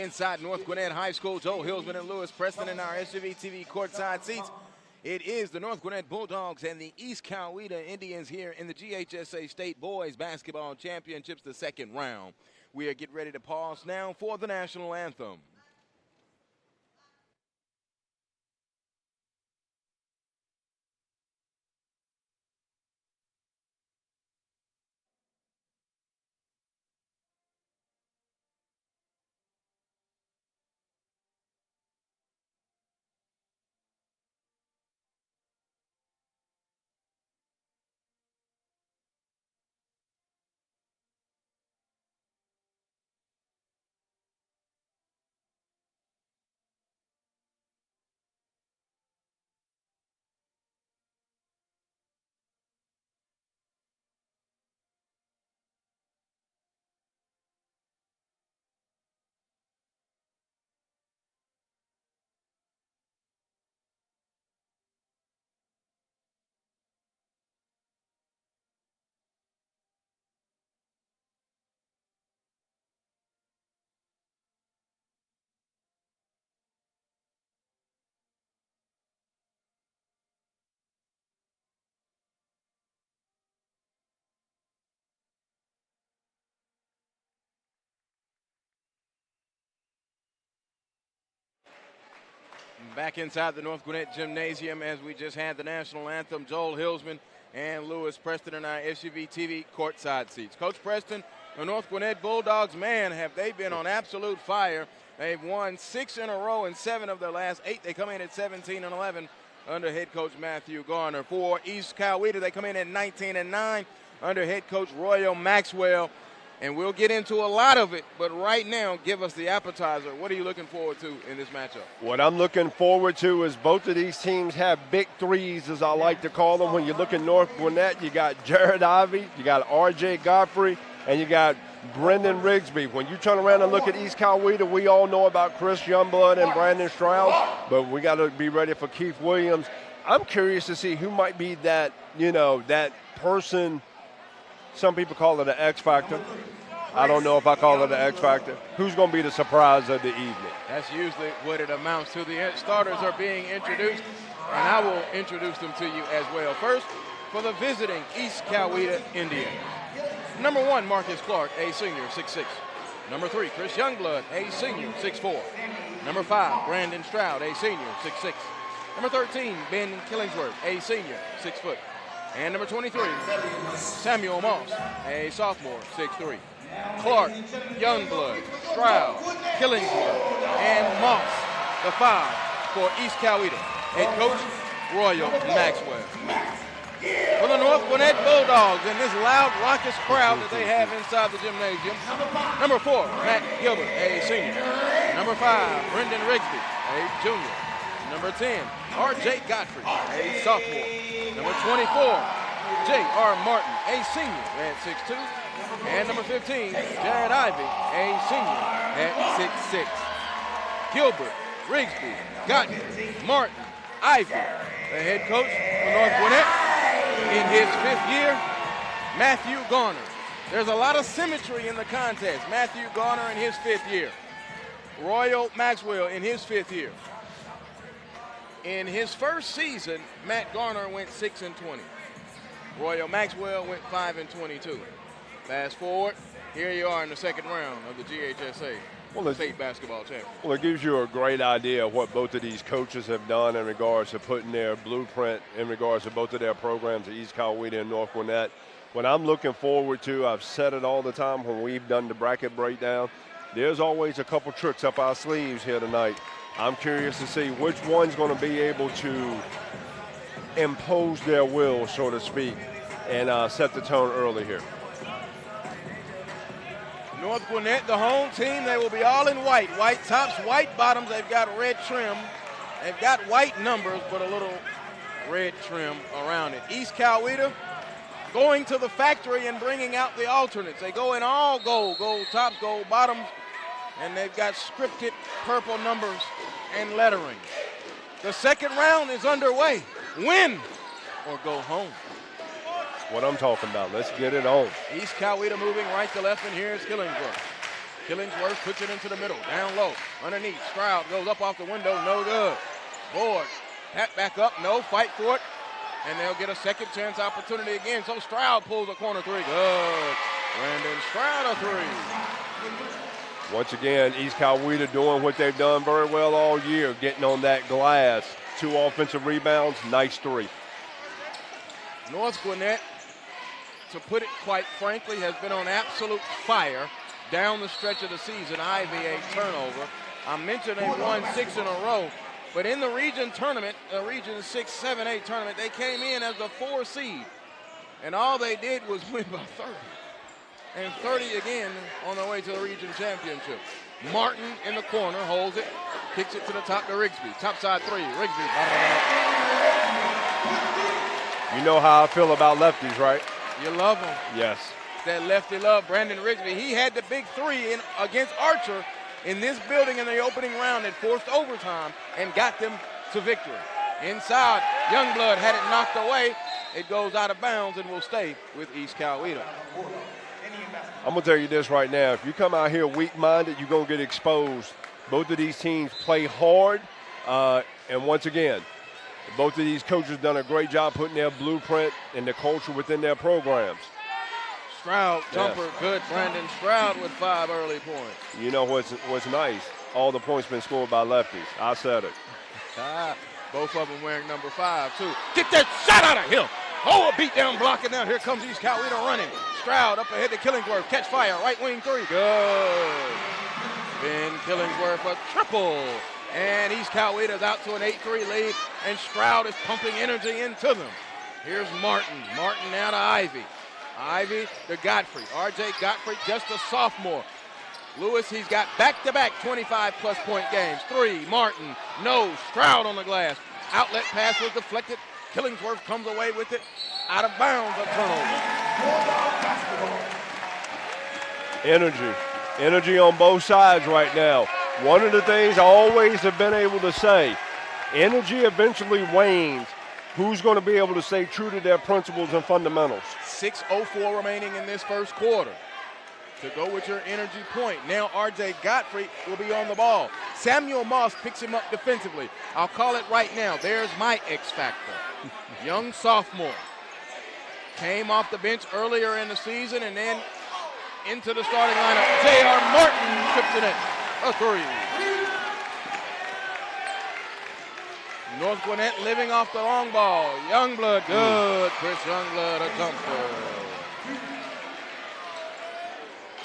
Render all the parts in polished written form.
inside North Gwinnett High School. Joel Hillsman and Lewis Preston in our SUV TV courtside seats. It is the North Gwinnett Bulldogs and the East Coweta Indians here in the GHSA State Boys Basketball Championships, the second round. We are getting ready to pause now for the national anthem. Back inside the North Gwinnett Gymnasium as we just had the national anthem. Joel Hillsman and Lewis Preston in our SUV TV courtside seats. Coach Preston, the North Gwinnett Bulldogs, man, have they been on absolute fire. They've won 6 in a row and 7 of their last 8. They come in at 17-11 under head coach Matthew Garner. For East Coweta, they come in at 19-9 under head coach Royal Maxwell. And we'll get into a lot of it, but right now, give us the appetizer. What are you looking forward to in this matchup? What I'm looking forward to is both of these teams have big threes, as I like to call them. When you look at North Gwinnett, you got Jared Ivey, you got R.J. Godfrey, and you got Brendan Rigsby. When you turn around and look at East Coweta, we all know about Chris Youngblood and Brandon Stroud, but we got to be ready for Keith Williams. I'm curious to see who might be that, that person. Some people call it an X factor. I don't know if I call it an X factor. Who's going to be the surprise of the evening? That's usually what it amounts to. The starters are being introduced, and I will introduce them to you as well. First, for the visiting East Coweta Indians. Number 1, Marcus Clark, a senior, 6'6". Number 3, Chris Youngblood, a senior, 6'4". Number 5, Brandon Stroud, a senior, 6'6". Number 13, Ben Killingsworth, a senior, 6 foot. And number 23, Samuel Moss, a sophomore, 6'3". Clark, Youngblood, Stroud, Killingsworth, and Moss, the 5 for East Coweta. Head coach, Royal Maxwell. For the North Gwinnett Bulldogs and this loud, raucous crowd that they have inside the gymnasium, number 4, Matt Gilbert, a senior. Number 5, Brendan Rigsby, a junior. Number 10, R.J. Godfrey, a sophomore. Number 24, J.R. Martin, a senior at 6'2". And number 15, Jared Ivey, a senior at 6'6". Gilbert, Rigsby, Godfrey, Martin, Ivey, the head coach for North Gwinnett in his 5th year, Matthew Garner. There's a lot of symmetry in the contest. Matthew Garner in his 5th year. Royal Maxwell in his 5th year. In his first season, Matt Garner went 6-20. Royal Maxwell went 5-22. Fast forward, here you are in the second round of the GHSA State Basketball Championship. Well, it gives you a great idea of what both of these coaches have done in regards to putting their blueprint in regards to both of their programs, East Coweta and North Gwinnett. What I'm looking forward to, I've said it all the time when we've done the bracket breakdown, there's always a couple tricks up our sleeves here tonight. I'm curious to see which one's going to be able to impose their will, so to speak, and set the tone early here. North Gwinnett, the home team, they will be all in white. White tops, white bottoms. They've got red trim. They've got white numbers, but a little red trim around it. East Coweta going to the factory and bringing out the alternates. They go in all gold, gold tops, gold bottoms, and they've got scripted purple numbers and lettering. The second round is underway. Win or go home. What I'm talking about. Let's get it on. East Coweta moving right to left, and here's Killingsworth. Killingsworth puts it into the middle, down low, underneath. Stroud goes up off the window, no good. Board, pat back up, no, fight for it. And they'll get a second chance opportunity again. So Stroud pulls a corner three. Good. Brandon Stroud a three. Once again, East Coweta doing what they've done very well all year, getting on that glass. 2 offensive rebounds, nice three. North Gwinnett, to put it quite frankly, has been on absolute fire down the stretch of the season. Ivy a turnover. I mentioned they won 6 in a row. But in the region tournament, the region 6, 7, 8 tournament, they came in as the 4 seed. And all they did was win by 30. And 30 again on their way to the region championship. Martin in the corner, holds it, kicks it to the top to Rigsby. Top side three, Rigsby. You know how I feel about lefties, right? You love them. Yes. That lefty love, Brandon Rigsby. He had the big three against Archer in this building in the opening round that forced overtime and got them to victory. Inside, Youngblood had it knocked away. It goes out of bounds and will stay with East Coweta. I'm going to tell you this right now. If you come out here weak-minded, you're going to get exposed. Both of these teams play hard. And once again, both of these coaches done a great job putting their blueprint and the culture within their programs. Stroud, jumper, good. Brandon Stroud with 5 early points. You know what's nice? All the points been scored by lefties. I said it. Both of them wearing number 5, too. Get that shot out of here. Oh, a beat down block, and now here comes East Coweta running. Stroud up ahead to Killingsworth. Catch fire, right wing three. Good. Ben Killingsworth a triple. And East Coweta's out to an 8-3 lead, and Stroud is pumping energy into them. Here's Martin. Martin now to Ivy. Ivy to Godfrey. R.J. Godfrey, just a sophomore. Lewis, he's got back-to-back 25-plus point games. 3, Martin, no, Stroud on the glass. Outlet pass was deflected. Killingsworth comes away with it. Out of bounds, a turnover. Energy on both sides right now. One of the things I always have been able to say, energy eventually wanes. Who's going to be able to stay true to their principles and fundamentals? 6:04 remaining in this first quarter. To go with your energy point. Now R.J. Godfrey will be on the ball. Samuel Moss picks him up defensively. I'll call it right now. There's my X factor. Young sophomore. Came off the bench earlier in the season and then into the starting lineup. J.R. Martin trips it in. A 3. North Gwinnett living off the long ball. Youngblood, good. Chris Youngblood, a jumper.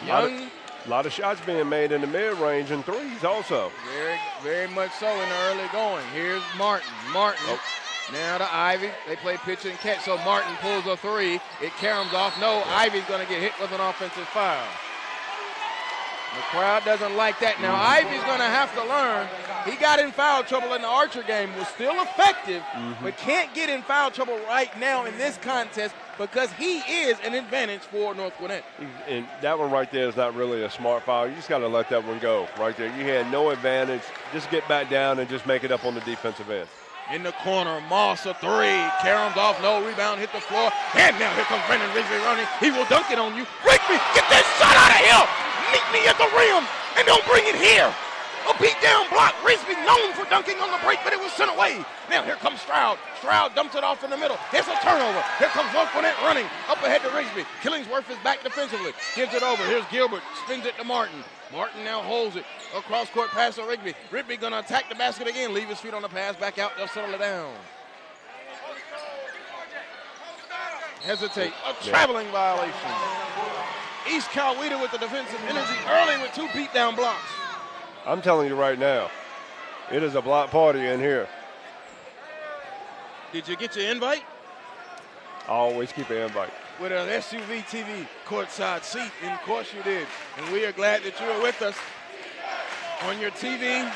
A lot of shots being made in the mid-range and threes also. Very much so in the early going. Here's Martin. Now to Ivy. They play pitch and catch, so Martin pulls a 3. It caroms off. No, Ivy's going to get hit with an offensive foul. The crowd doesn't like that. Now, Ivy's going to have to learn. He got in foul trouble in the Archer game, was still effective, but can't get in foul trouble right now in this contest because he is an advantage for North Gwinnett. And that one right there is not really a smart foul. You just got to let that one go right there. You had no advantage. Just get back down and just make it up on the defensive end. In the corner, Moss a 3. Caroms off, no rebound, hit the floor. And now here comes Brandon Rigsby running. He will dunk it on you. Rigsby, get that shot out of here. Meet me at the rim and don't bring it here. A beat down block. Rigsby known for dunking on the break, but it was sent away. Now here comes Stroud. Stroud dumps it off in the middle. It's a turnover. Here comes North Gwinnett running up ahead to Rigsby. Killingsworth is back defensively. Gives it over. Here's Gilbert. Spins it to Martin. Martin now holds it. Across court pass to Rigsby. Rigsby gonna attack the basket again. Leave his feet on the pass. Back out. They'll settle it down. Hesitate. A traveling violation. East Coweta with the defensive energy early with 2 beatdown blocks. I'm telling you right now, it is a block party in here. Did you get your invite? I always keep an invite. With an SUV TV courtside seat, and of course you did. And we are glad that you are with us on your TV,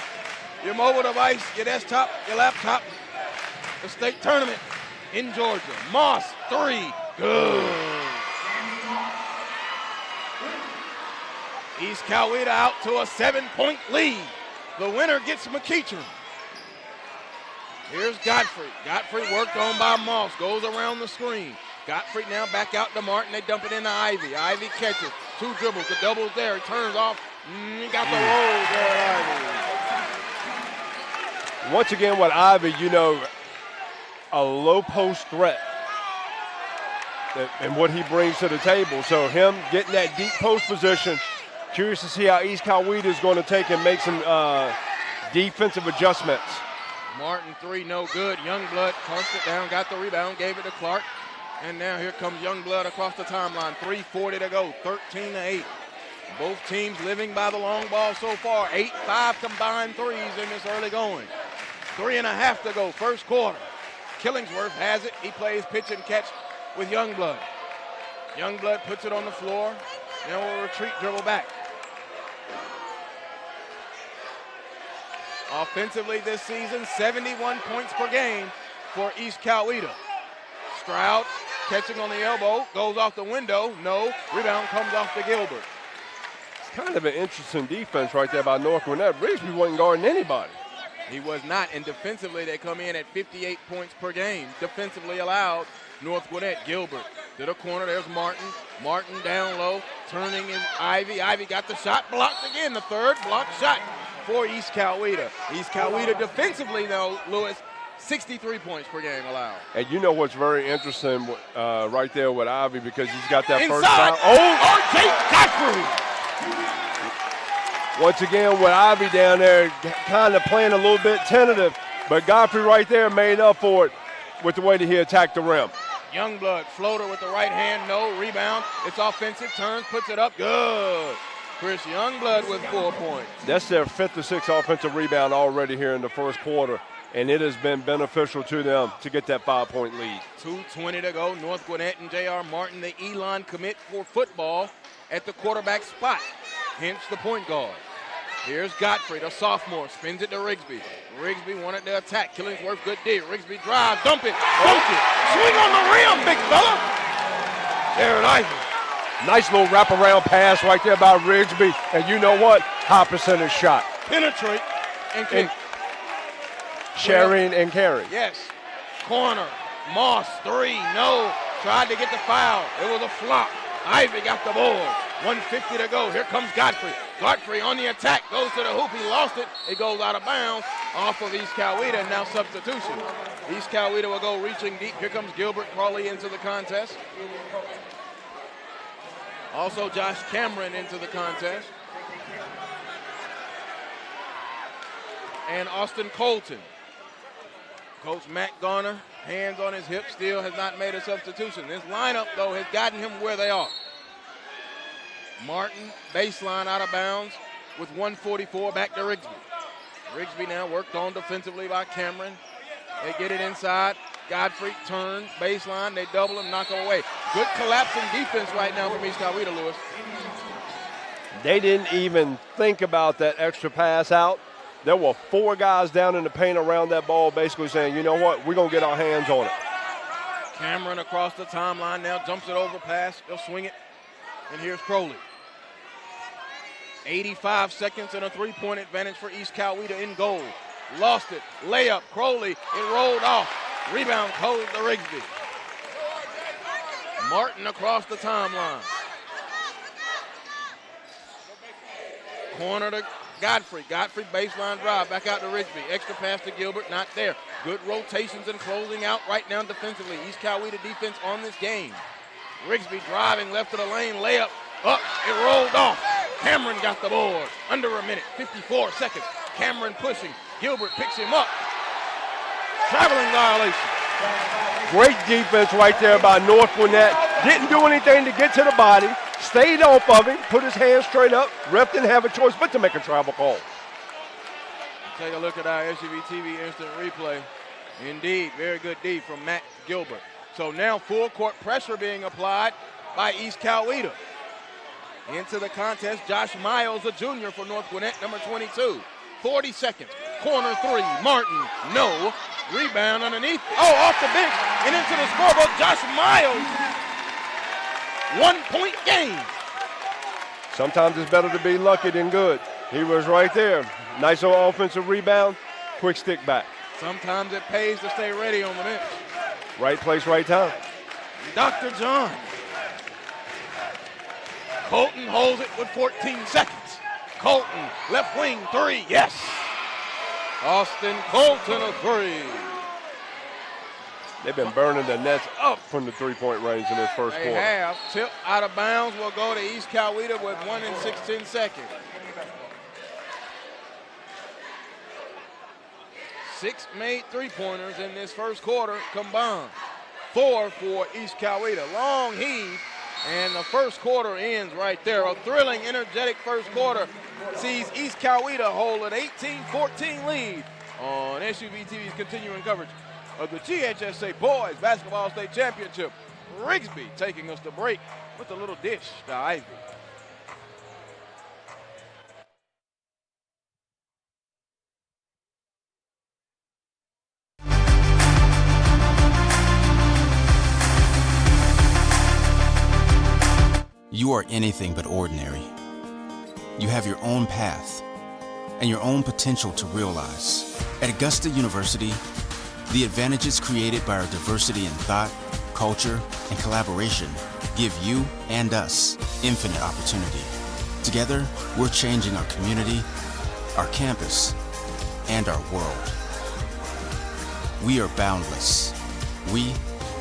your mobile device, your desktop, your laptop. The state tournament in Georgia. Moss, 3, good. East Coweta out to a 7-point lead. The winner gets McEachern. Here's Godfrey. Godfrey worked on by Moss. Goes around the screen. Godfrey now back out to Martin. They dump it into Ivy. Ivy catches. 2 dribbles. The double's there. He turns off. He got the roll, Jared Ivey. Once again, with Ivy, you know, a low post threat and what he brings to the table. So him getting that deep post position, curious to see how East Coweta is going to take and make some defensive adjustments. Martin 3, no good. Youngblood punched it down, got the rebound, gave it to Clark. And now here comes Youngblood across the timeline. 3:40 to go, 13-8. Both teams living by the long ball so far. 8-5 combined threes in this early going. 3.5 to go, first quarter. Killingsworth has it. He plays pitch and catch with Youngblood. Youngblood puts it on the floor. Now will retreat, dribble back. Offensively this season, 71 points per game for East Coweta. Stroud catching on the elbow, goes off the window. No, rebound comes off to Gilbert. It's kind of an interesting defense right there by North Gwinnett. Rigsby wasn't guarding anybody. He was not, and defensively they come in at 58 points per game. Defensively allowed, North Gwinnett. Gilbert to the corner, there's Martin. Martin down low, turning in Ivy. Ivy got the shot, blocked again, the third blocked shot for East Coweta. East Coweta defensively, though, Lewis, 63 points per game allowed. And you know what's very interesting right there with Ivy, because he's got that Inside. first foul. R.J. Godfrey. Once again with Ivy down there kind of playing a little bit tentative, but Godfrey right there made up for it with the way that he attacked the rim. Youngblood, floater with the right hand, no, rebound. It's offensive, turns, puts it up, good. Chris Youngblood with 4 points. That's their 5th or 6th offensive rebound already here in the first quarter, and it has been beneficial to them to get that 5-point lead. 2:20 to go. North Gwinnett and J.R. Martin, the Elon commit for football at the quarterback spot, hence the point guard. Here's Godfrey, the sophomore, spins it to Rigsby. Rigsby wanted to attack. Killingsworth, good D. Rigsby drive, dump it, dunk it. Swing on the rim, big fella. Jared Ivey. Nice little wraparound pass right there by Rigsby, and you know what? High percentage shot. Penetrate and kick. Sharing and carry. Yes. Corner. Moss, 3, no. Tried to get the foul. It was a flop. Ivy got the board. 1:50 to go. Here comes Godfrey. Godfrey on the attack. Goes to the hoop. He lost it. It goes out of bounds off of East Coweta, and now substitution. East Coweta will go reaching deep. Here comes Gilbert Crawley into the contest. Also Josh Cameron into the contest. And Austin Colton. Coach Matt Garner, hands on his hip, still has not made a substitution. This lineup, though, has gotten him where they are. Martin, baseline out of bounds with 1:44, back to Rigsby. Rigsby now worked on defensively by Cameron. They get it inside. Godfrey turns, baseline, they double him, knock him away. Good collapsing defense right now from East Coweta, Lewis. They didn't even think about that extra pass out. There were 4 guys down in the paint around that ball basically saying, you know what, we're going to get our hands on it. Cameron across the timeline now, jumps it over pass, they'll swing it. And here's Crowley. 85 seconds and a 3-point advantage for East Coweta in goal. Lost it, layup, Crowley, it rolled off. Rebound goes to Rigsby. Martin across the timeline. Corner to Godfrey. Godfrey baseline drive, back out to Rigsby. Extra pass to Gilbert, not there. Good rotations and closing out right now defensively. East Coweta defense on this game. Rigsby driving left of the lane, layup, up, it rolled off. Cameron got the board. Under a minute, 54 seconds. Cameron pushing. Gilbert picks him up. Traveling violation. Great defense right there by North Gwinnett. Didn't do anything to get to the body. Stayed off of him, put his hands straight up. Ref didn't have a choice but to make a travel call. Take a look at our SUV TV instant replay. Indeed, very good D from Matt Gilbert. So now full court pressure being applied by East Coweta. Into the contest, Josh Miles, a junior for North Gwinnett, number 22. 40 seconds. Corner 3, Martin, no. Rebound underneath. Oh, off the bench and into the scorebook. Josh Miles. 1-point game. Sometimes it's better to be lucky than good. He was right there. Nice little offensive rebound, quick stick back. Sometimes it pays to stay ready on the bench. Right place, right time. Dr. John. Colton holds it with 14 seconds. Colton, left wing, three, yes! Austin Colton, a three. They've been burning the nets up from the three-point range in this first quarter. They have. Tip out of bounds will go to East Coweta with 1 and 16 seconds. 6 made three-pointers in this first quarter combined. 4 for East Coweta. Long heave, and the first quarter ends right there. A thrilling, energetic first quarter sees East Coweta hold an 18-14 lead on SUV TV's continuing coverage of the GHSA Boys Basketball State Championship. Rigsby taking us to break with a little dish to Ivy. You are anything but ordinary. You have your own path and your own potential to realize. At Augusta University, the advantages created by our diversity in thought, culture, and collaboration give you and us infinite opportunity. Together, we're changing our community, our campus, and our world. We are boundless. We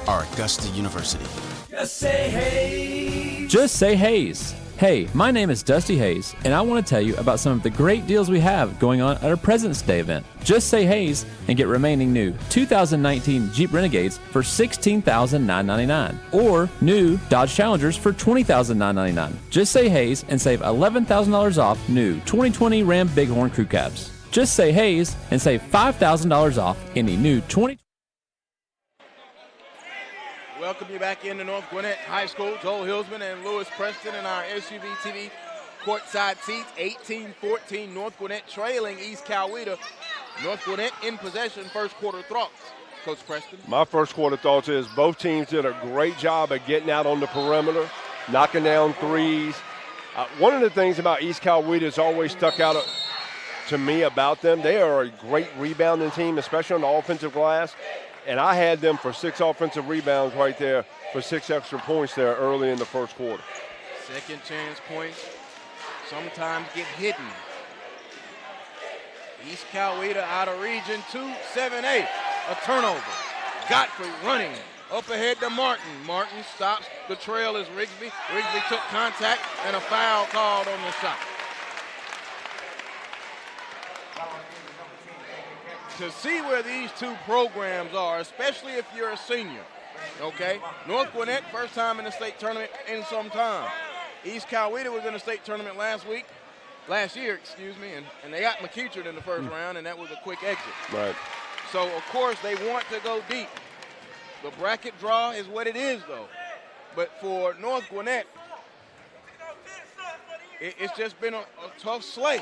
are Augusta University. Just say hey. Just say Hayes. Hey, my name is Dusty Hayes, and I want to tell you about some of the great deals we have going on at our President's Day event. Just say Hayes and get remaining new 2019 Jeep Renegades for $16,999 or new Dodge Challengers for $20,999. Just say Hayes and save $11,000 off new 2020 Ram Bighorn Crew Cabs. Just say Hayes and save $5,000 off any new 2020. Welcome you back into North Gwinnett High School. Joel Hillsman and Lewis Preston in our SUV TV courtside seats. 18-14, North Gwinnett trailing East Coweta. North Gwinnett in possession. First quarter thoughts, Coach Preston. My first quarter thoughts is both teams did a great job at getting out on the perimeter, knocking down threes. One of the things about East Coweta that's always stuck out to me about them, they are a great rebounding team, especially on the offensive glass. And I had them for 6 offensive rebounds right there for 6 extra points there early in the first quarter. Second chance points sometimes get hidden. East Coweta out of region 2-7-8. A turnover. Godfrey running up ahead to Martin. Martin stops. The trail is Rigsby. Rigsby took contact and a foul called on the shot. To see where these two programs are, especially if you're a senior, okay? North Gwinnett, first time in the state tournament in some time. East Coweta was in the state tournament last year, and they got McEachern in the first round, and that was a quick exit. Right. So, of course, they want to go deep. The bracket draw is what it is, though. But for North Gwinnett, it's just been a tough slate.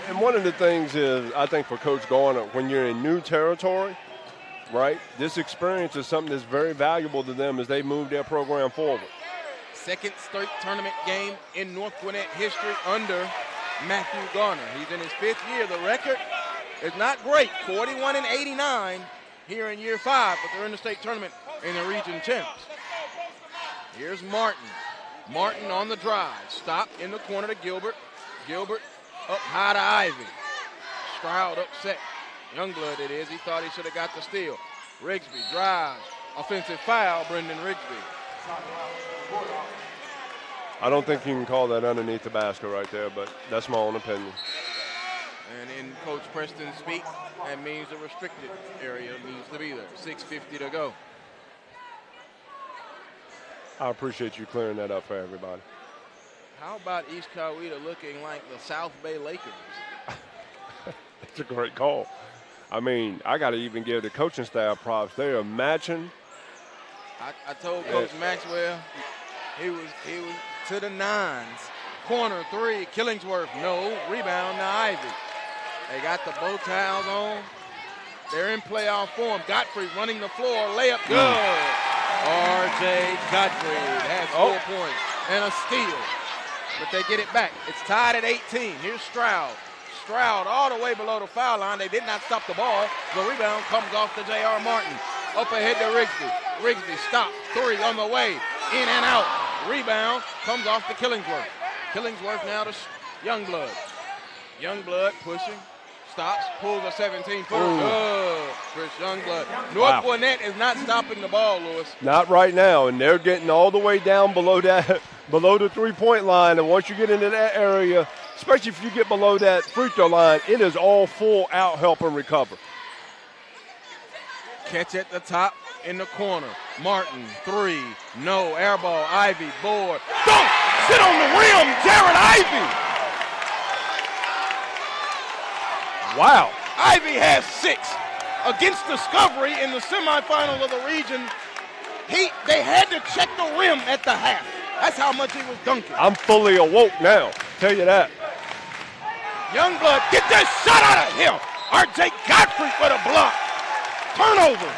And one of the things is, I think for Coach Garner, when you're in new territory, right, this experience is something that's very valuable to them as they move their program forward. Second state tournament game in North Gwinnett history under Matthew Garner. He's in his 5th year. The record is not great, 41-89 here in year 5, but they're in the state tournament in the region champs. Here's Martin. Martin on the drive. Stop in the corner to Gilbert. Gilbert up high to Ivy. Stroud upset. Youngblood it is. He thought he should have got the steal. Rigsby drives. Offensive foul, Brendan Rigsby. I don't think you can call that underneath the basket right there, but that's my own opinion. And in Coach Preston's speak, that means the restricted area needs to be there. 6:50 to go. I appreciate you clearing that up for everybody. How about East Coweta looking like the South Bay Lakers? That's a great call. I mean, I got to even give the coaching staff props. They are matching. I told Coach Maxwell he was to the nines. Corner 3, Killingsworth, no. Rebound to Ivy. They got the bow ties on. They're in playoff form. Godfrey running the floor, layup good. R.J. Godfrey has 4 points and a steal. But they get it back. It's tied at 18. Here's Stroud. Stroud all the way below the foul line. They did not stop the ball. The rebound comes off to J.R. Martin. Up ahead to Rigsby. Rigsby stop. 3 on the way. In and out. Rebound comes off to Killingsworth. Killingsworth now to Youngblood. Youngblood pushing, stops, pulls a 17-footer. Good, Chris Youngblood. North Gwinnett is not stopping the ball, Lewis. Not right now, and they're getting all the way down below that, below the three-point line. And once you get into that area, especially if you get below that free throw line, it is all full out, help and recover. Catch at the top in the corner. Martin, 3, no, air ball, Ivy, board. Dunk! Sit on the rim, Jared Ivy! Wow. Ivy has 6 against Discovery in the semifinals of the region. They had to check the rim at the half. That's how much he was dunking. I'm fully awoke now, tell you that. Youngblood, get that shot out of here. R.J. Godfrey for the block. Turnover.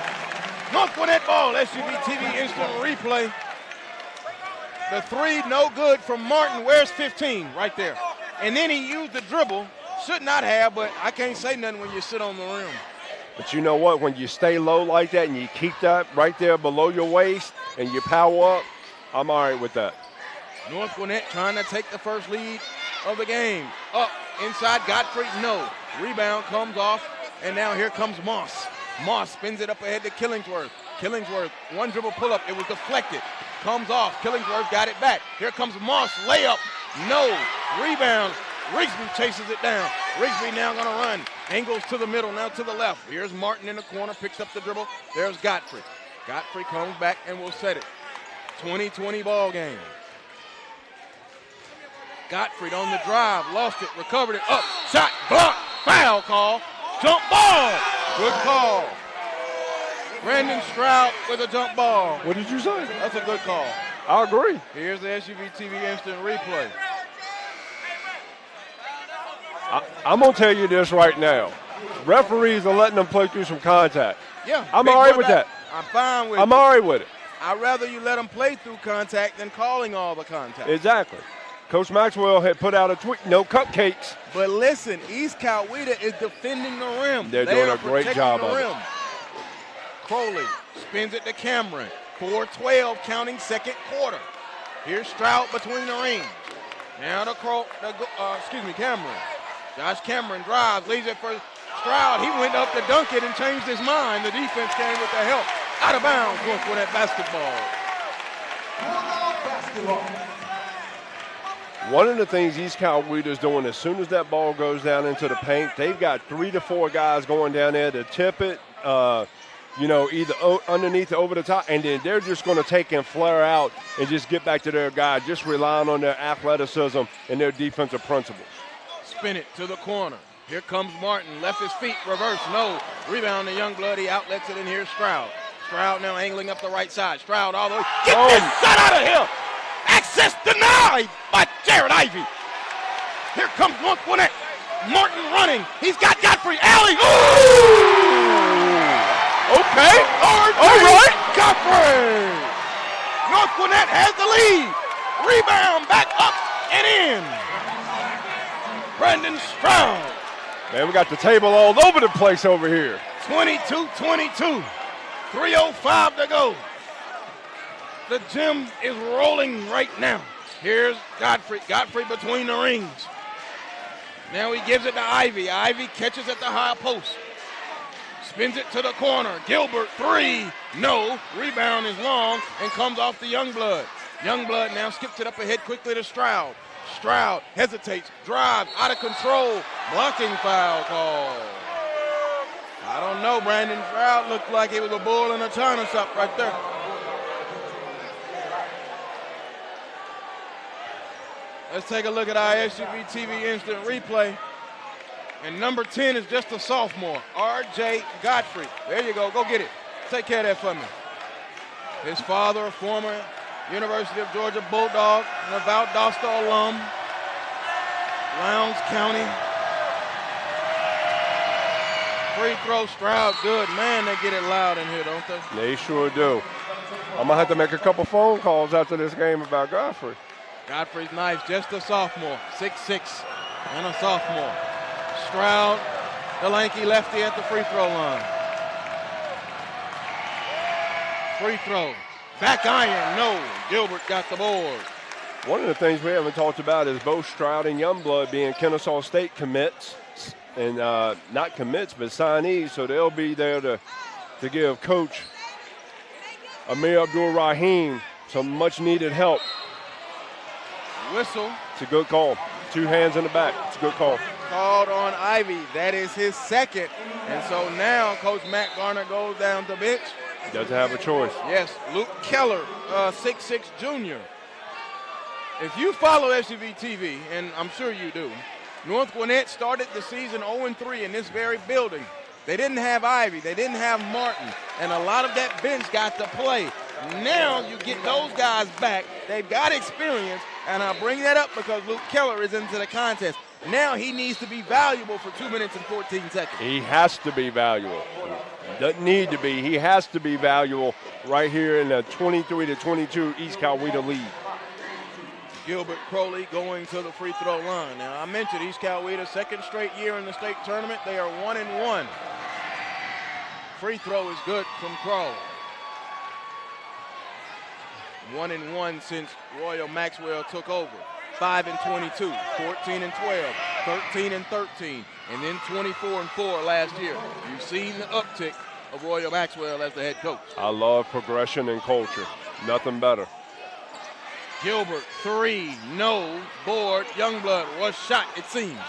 North Gwinnett ball, SUV TV instant replay. The 3 no good from Martin. Where's 15? Right there. And then he used the dribble. Should not have, but I can't say nothing when you sit on the rim. But you know what? When you stay low like that and you keep that right there below your waist and you power up, I'm all right with that. North Gwinnett trying to take the first lead of the game. Up, inside, Godfrey, no. Rebound comes off, and now here comes Moss. Moss spins it up ahead to Killingsworth. Killingsworth, one dribble pull-up. It was deflected. Comes off. Killingsworth got it back. Here comes Moss. Layup. No. Rebound. Rigsby chases it down. Rigsby now going to run. Angles to the middle, now to the left. Here's Martin in the corner, picks up the dribble. There's Godfrey. Godfrey comes back and will set it. 20-20 ball game. Godfrey on the drive, lost it, recovered it, up, shot, block, foul call, jump ball. Good call. Brandon Stroud with a jump ball. What did you say? That's a good call. I agree. Here's the SUV TV instant replay. I'm going to tell you this right now. Referees are letting them play through some contact. Yeah. I'm all right with that. I'm fine with it. I'm all right with it. I'd rather you let them play through contact than calling all the contact. Exactly. Coach Maxwell had put out a tweet, no cupcakes. But listen, East Coweta is defending the rim. They're doing a great job of it. Crowley spins it to Cameron. 4-12 counting second quarter. Here's Stroud between the rings. Now Cameron. Josh Cameron drives, leaves it for Stroud. He went up to dunk it and changed his mind. The defense came with the help. Out of bounds, going for that basketball. One of the things East Coweta is doing, as soon as that ball goes down into the paint, they've got 3 to 4 guys going down there to tip it, either underneath or over the top, and then they're just going to take and flare out and just get back to their guy, just relying on their athleticism and their defensive principles. Spin it to the corner. Here comes Martin, left his feet, reverse, no. Rebound to Youngblood, he outlets it in here, Stroud. Stroud now angling up the right side. Stroud all the way. Get this shot out of here! Access denied by Jared Ivy. Here comes North Gwinnett. Martin running. He's got Godfrey. Alley. Okay. All right. Godfrey. North Gwinnett has the lead. Rebound back up and in. Brandon Stroud. Man, we got the table all over the place over here. 22-22. 3:05 to go. The gym is rolling right now. Here's Godfrey. Godfrey between the rings. Now he gives it to Ivy. Ivy catches at the high post. Spins it to the corner. Gilbert, 3. No. Rebound is long and comes off to Youngblood. Youngblood now skips it up ahead quickly to Stroud. Stroud hesitates, drives, out of control. Blocking foul call. I don't know. Brandon Stroud looked like he was a bull in a china shop right there. Let's take a look at our SUV TV instant replay. And number 10 is just a sophomore, R.J. Godfrey. There you go. Go get it. Take care of that for me. His father, a former University of Georgia Bulldog, and a Valdosta alum, Lowndes County. Free throw, Stroud, good. Man, they get it loud in here, don't they? They sure do. I'm going to have to make a couple phone calls after this game about Godfrey. Godfrey's nice, just a sophomore, 6'6", and a sophomore. Stroud, the lanky lefty at the free throw line. Free throw, back iron, no. Gilbert got the board. One of the things we haven't talked about is both Stroud and Youngblood being Kennesaw State commits, and not commits, but signees, so they'll be there to give Coach Amir Abdul-Rahim some much-needed help. Whistle. It's a good call. 2 hands in the back. It's a good call. Called on Ivy. That is his second. And so now Coach Matt Garner goes down to bench. Doesn't have a choice. Yes, Luke Keller, 6'6" junior. If you follow SUV TV, and I'm sure you do, North Gwinnett started the season 0-3 in this very building. They didn't have Ivy. They didn't have Martin. And a lot of that bench got to play. Now you get those guys back. They've got experience. And I'll bring that up because Luke Keller is into the contest. Now he needs to be valuable for 2 minutes and 14 seconds. He has to be valuable. Doesn't need to be. He has to be valuable right here in the 23-22 East Coweta lead. Gilbert Crowley going to the free throw line. Now, I mentioned East Coweta, second straight year in the state tournament. They are 1-1. Free throw is good from Crowley. 1-1 since Royal Maxwell took over. 5-22, 14-12, 13-13, and then 24-4 last year. You've seen the uptick of Royal Maxwell as the head coach. I love progression and culture. Nothing better. Gilbert, 3, no, board. Youngblood was shot, it seems.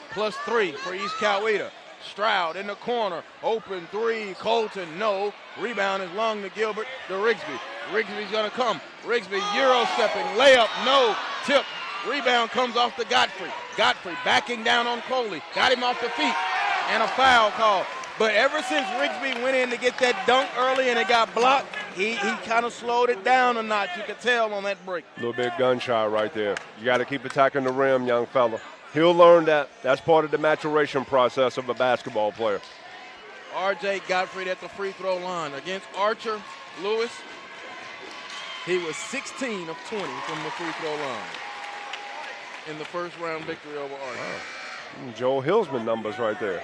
+3 for East Coweta. Stroud in the corner, open 3, Colton, no. Rebound is long to Gilbert, to Rigsby. Rigsby's gonna come. Rigsby, Euro stepping, layup, no, tip. Rebound comes off to Godfrey. Godfrey backing down on Crowley. Got him off the feet. And a foul call. But ever since Rigsby went in to get that dunk early and it got blocked, he kind of slowed it down a notch. You could tell on that break. A little bit gun shy right there. You got to keep attacking the rim, young fella. He'll learn that. That's part of the maturation process of a basketball player. R.J. Godfrey at the free throw line against Archer Lewis. He was 16 of 20 from the free throw line in the first round victory over Archer. Wow. Joel Hillsman numbers right there.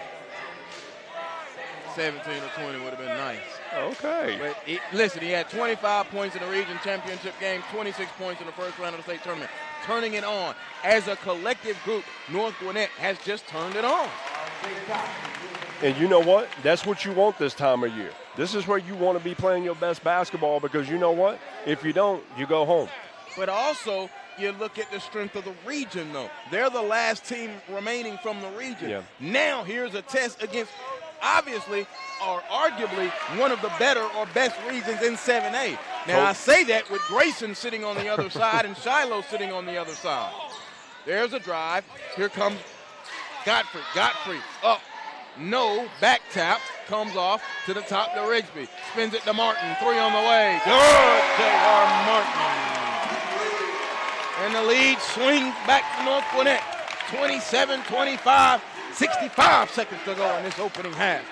17 or 20 would have been nice. Okay. But listen, he had 25 points in the region championship game, 26 points in the first round of the state tournament. Turning it on. As a collective group, North Gwinnett has just turned it on. And you know what? That's what you want this time of year. This is where you want to be playing your best basketball because you know what? If you don't, you go home. But also, you look at the strength of the region, though. They're the last team remaining from the region. Yeah. Now here's a test against, obviously, or arguably, one of the better or best regions in 7A. Now, I say that with Grayson sitting on the other side and Shiloh sitting on the other side. There's a drive. Here comes Godfrey. Godfrey up. No. Back tap. Comes off to the top to Rigsby. Spins it to Martin. 3 on the way. Good, J.R. Martin. And the lead swings back to North Gwinnett. 27-25, 65 seconds to go in this opening half.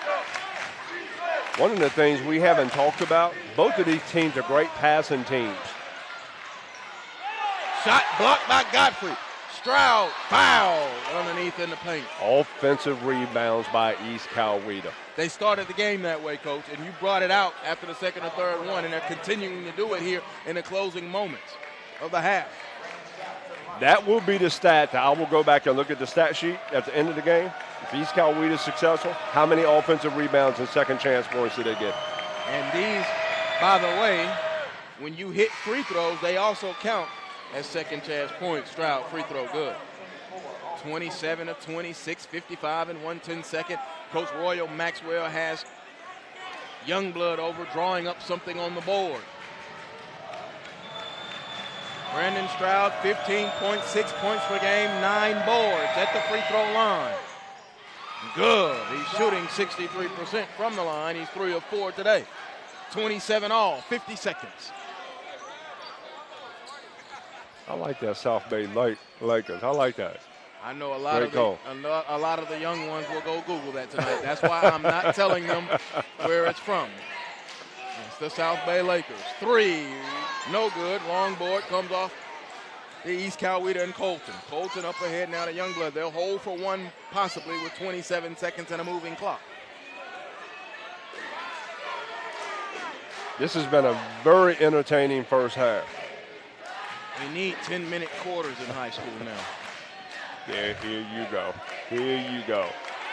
One of the things we haven't talked about, both of these teams are great passing teams. Shot blocked by Godfrey. Stroud foul underneath in the paint. Offensive rebounds by East Coweta. They started the game that way, Coach, and you brought it out after the second or third one, and they're continuing to do it here in the closing moments of the half. That will be the stat that I will go back and look at the stat sheet at the end of the game. If East Coweta is successful, how many offensive rebounds and second chance points did they get? And these, by the way, when you hit free throws, they also count as second chance points. Stroud, free throw, good. 27 of 26, 55 and 1/10 second. Coach Royal Maxwell has Youngblood over, drawing up something on the board. Brandon Stroud, 15.6 points per game, 9 boards at the free throw line. Good. He's shooting 63% from the line. He's 3 of 4 today. 27 all, 50 seconds. I like that South Bay Lakers. I like that. I know a lot of the young ones will go Google that tonight. That's why I'm not telling them where it's from. It's the South Bay Lakers. 3, no good. Long board comes off the East Coweta and Colton. Colton up ahead now to Youngblood. They'll hold for one possibly with 27 seconds and a moving clock. This has been a very entertaining first half. We need 10-minute quarters in high school now. Yeah, here you go. Here you go.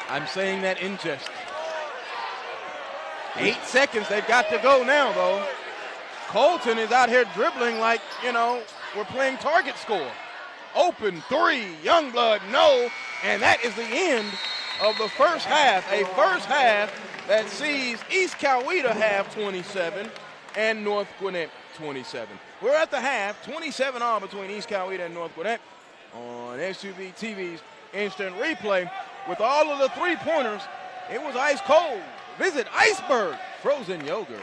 I'm saying that in jest. 8 seconds, they've got to go now, though. Colton is out here dribbling like, we're playing target score. Open three, Youngblood, no, and that is the end of the first half. A first half that sees East Coweta have 27 and North Gwinnett 27. We're at the half, 27-all between East Coweta and North Gwinnett on SUV TV's instant replay. With all of the three-pointers, it was ice cold. Visit Iceberg Frozen Yogurt.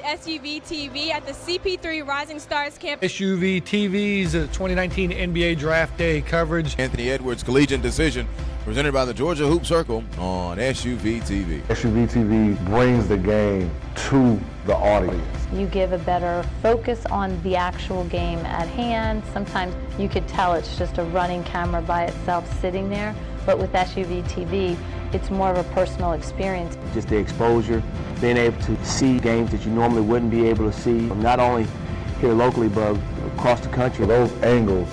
SUV TV at the CP3 Rising Stars campus. SUV TV's 2019 NBA Draft Day coverage. Anthony Edwards Collegiate Decision presented by the Georgia Hoop Circle on SUV TV. SUV TV brings the game to the audience. You give a better focus on the actual game at hand. Sometimes you could tell it's just a running camera by itself sitting there, but with SUV TV, it's more of a personal experience. Just the exposure, being able to see games that you normally wouldn't be able to see, not only here locally, but across the country. Those angles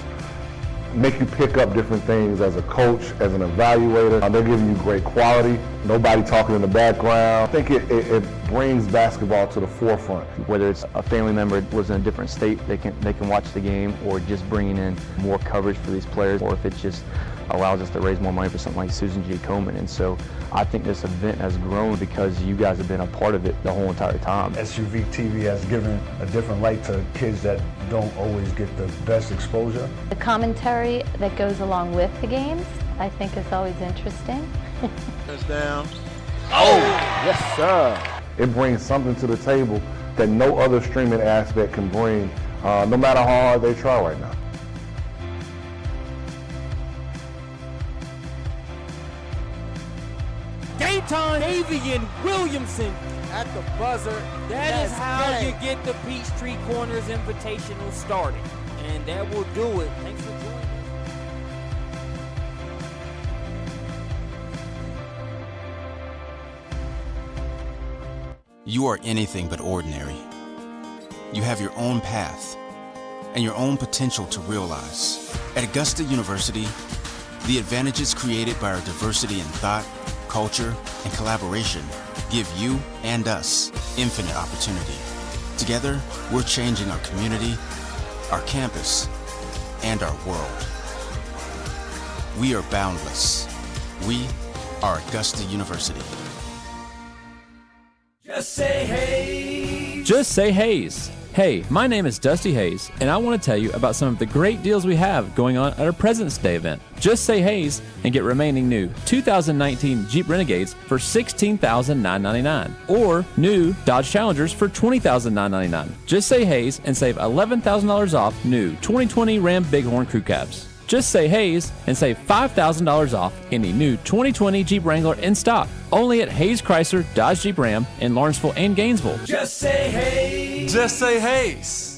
make you pick up different things as a coach, as an evaluator. They're giving you great quality, nobody talking in the background. I think it brings basketball to the forefront. Whether it's a family member was in a different state, they can watch the game, or just bringing in more coverage for these players, or if it just allows us to raise more money for something like Susan G. Komen. And so I think this event has grown because you guys have been a part of it the whole entire time. SUV TV has given a different light to kids that don't always get the best exposure. The commentary that goes along with the games, I think, is always interesting. Touchdown. Oh, yes, sir. It brings something to the table that no other streaming aspect can bring, no matter how hard they try right now. Dayton Avian Williamson at the buzzer. That is how you get the Peachtree Corners Invitational started. And that will do it. Thanks for joining us. You are anything but ordinary. You have your own path and your own potential to realize. At Augusta University, the advantages created by our diversity in thought, culture, and collaboration give you and us infinite opportunity. Together, we're changing our community, our campus, and our world. We are boundless. We are Augusta University. Just say hey. Just say Hayes. Hey, my name is Dusty Hayes, and I want to tell you about some of the great deals we have going on at our President's Day event. Just say Hayes and get remaining new 2019 Jeep Renegades for $16,999 or new Dodge Challengers for $20,999. Just say Hayes and save $11,000 off new 2020 Ram Bighorn Crew Cabs. Just say Hayes and save $5,000 off any new 2020 Jeep Wrangler in stock. Only at Hayes Chrysler Dodge Jeep Ram in Lawrenceville and Gainesville. Just say hey. Just say Hayes.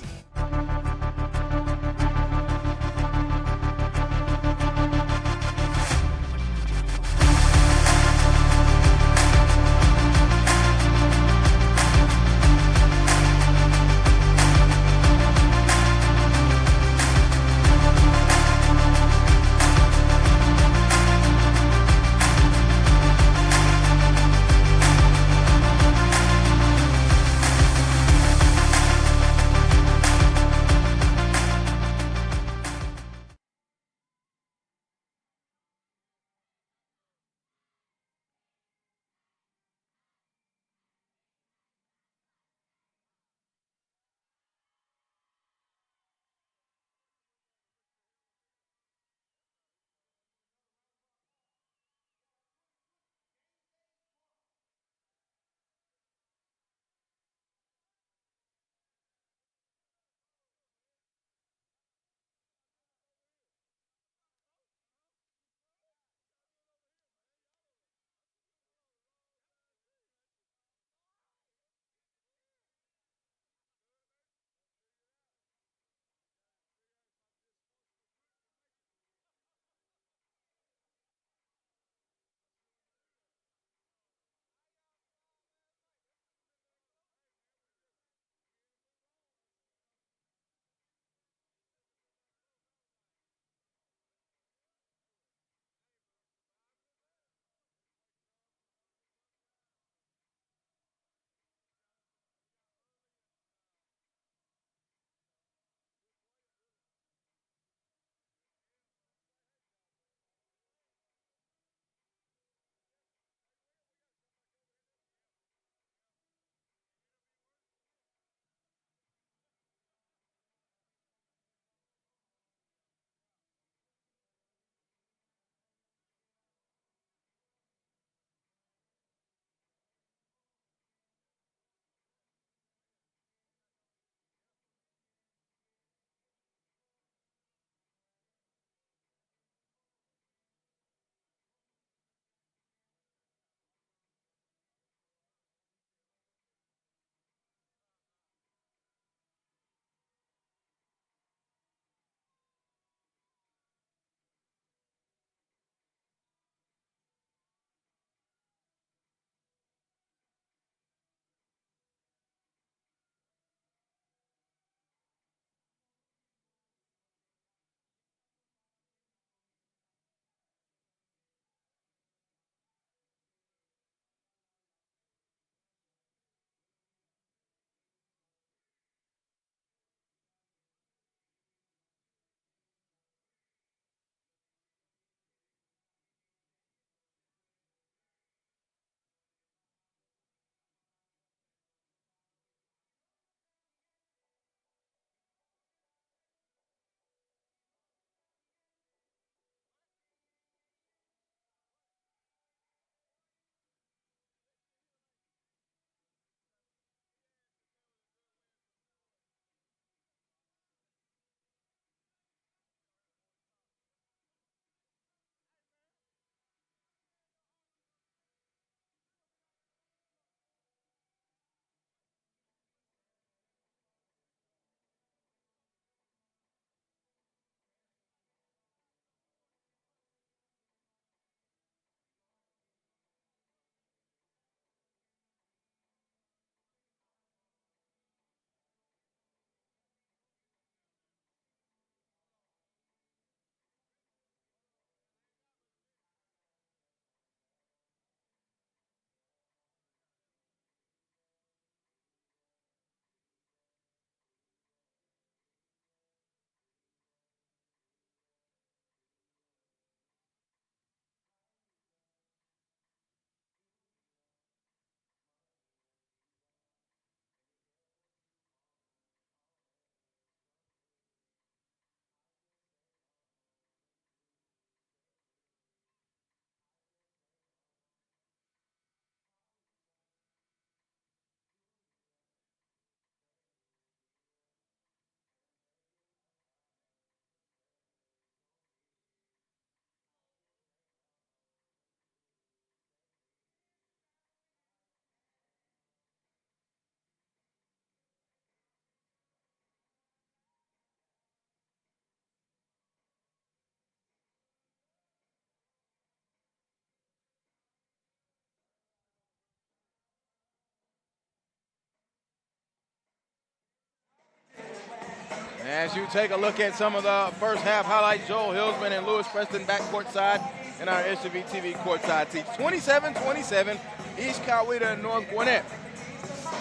As you take a look at some of the first half highlights, Joel Hillsman and Lewis Preston back courtside in our SUV TV courtside seats. 27-27, East Coweta and North Gwinnett.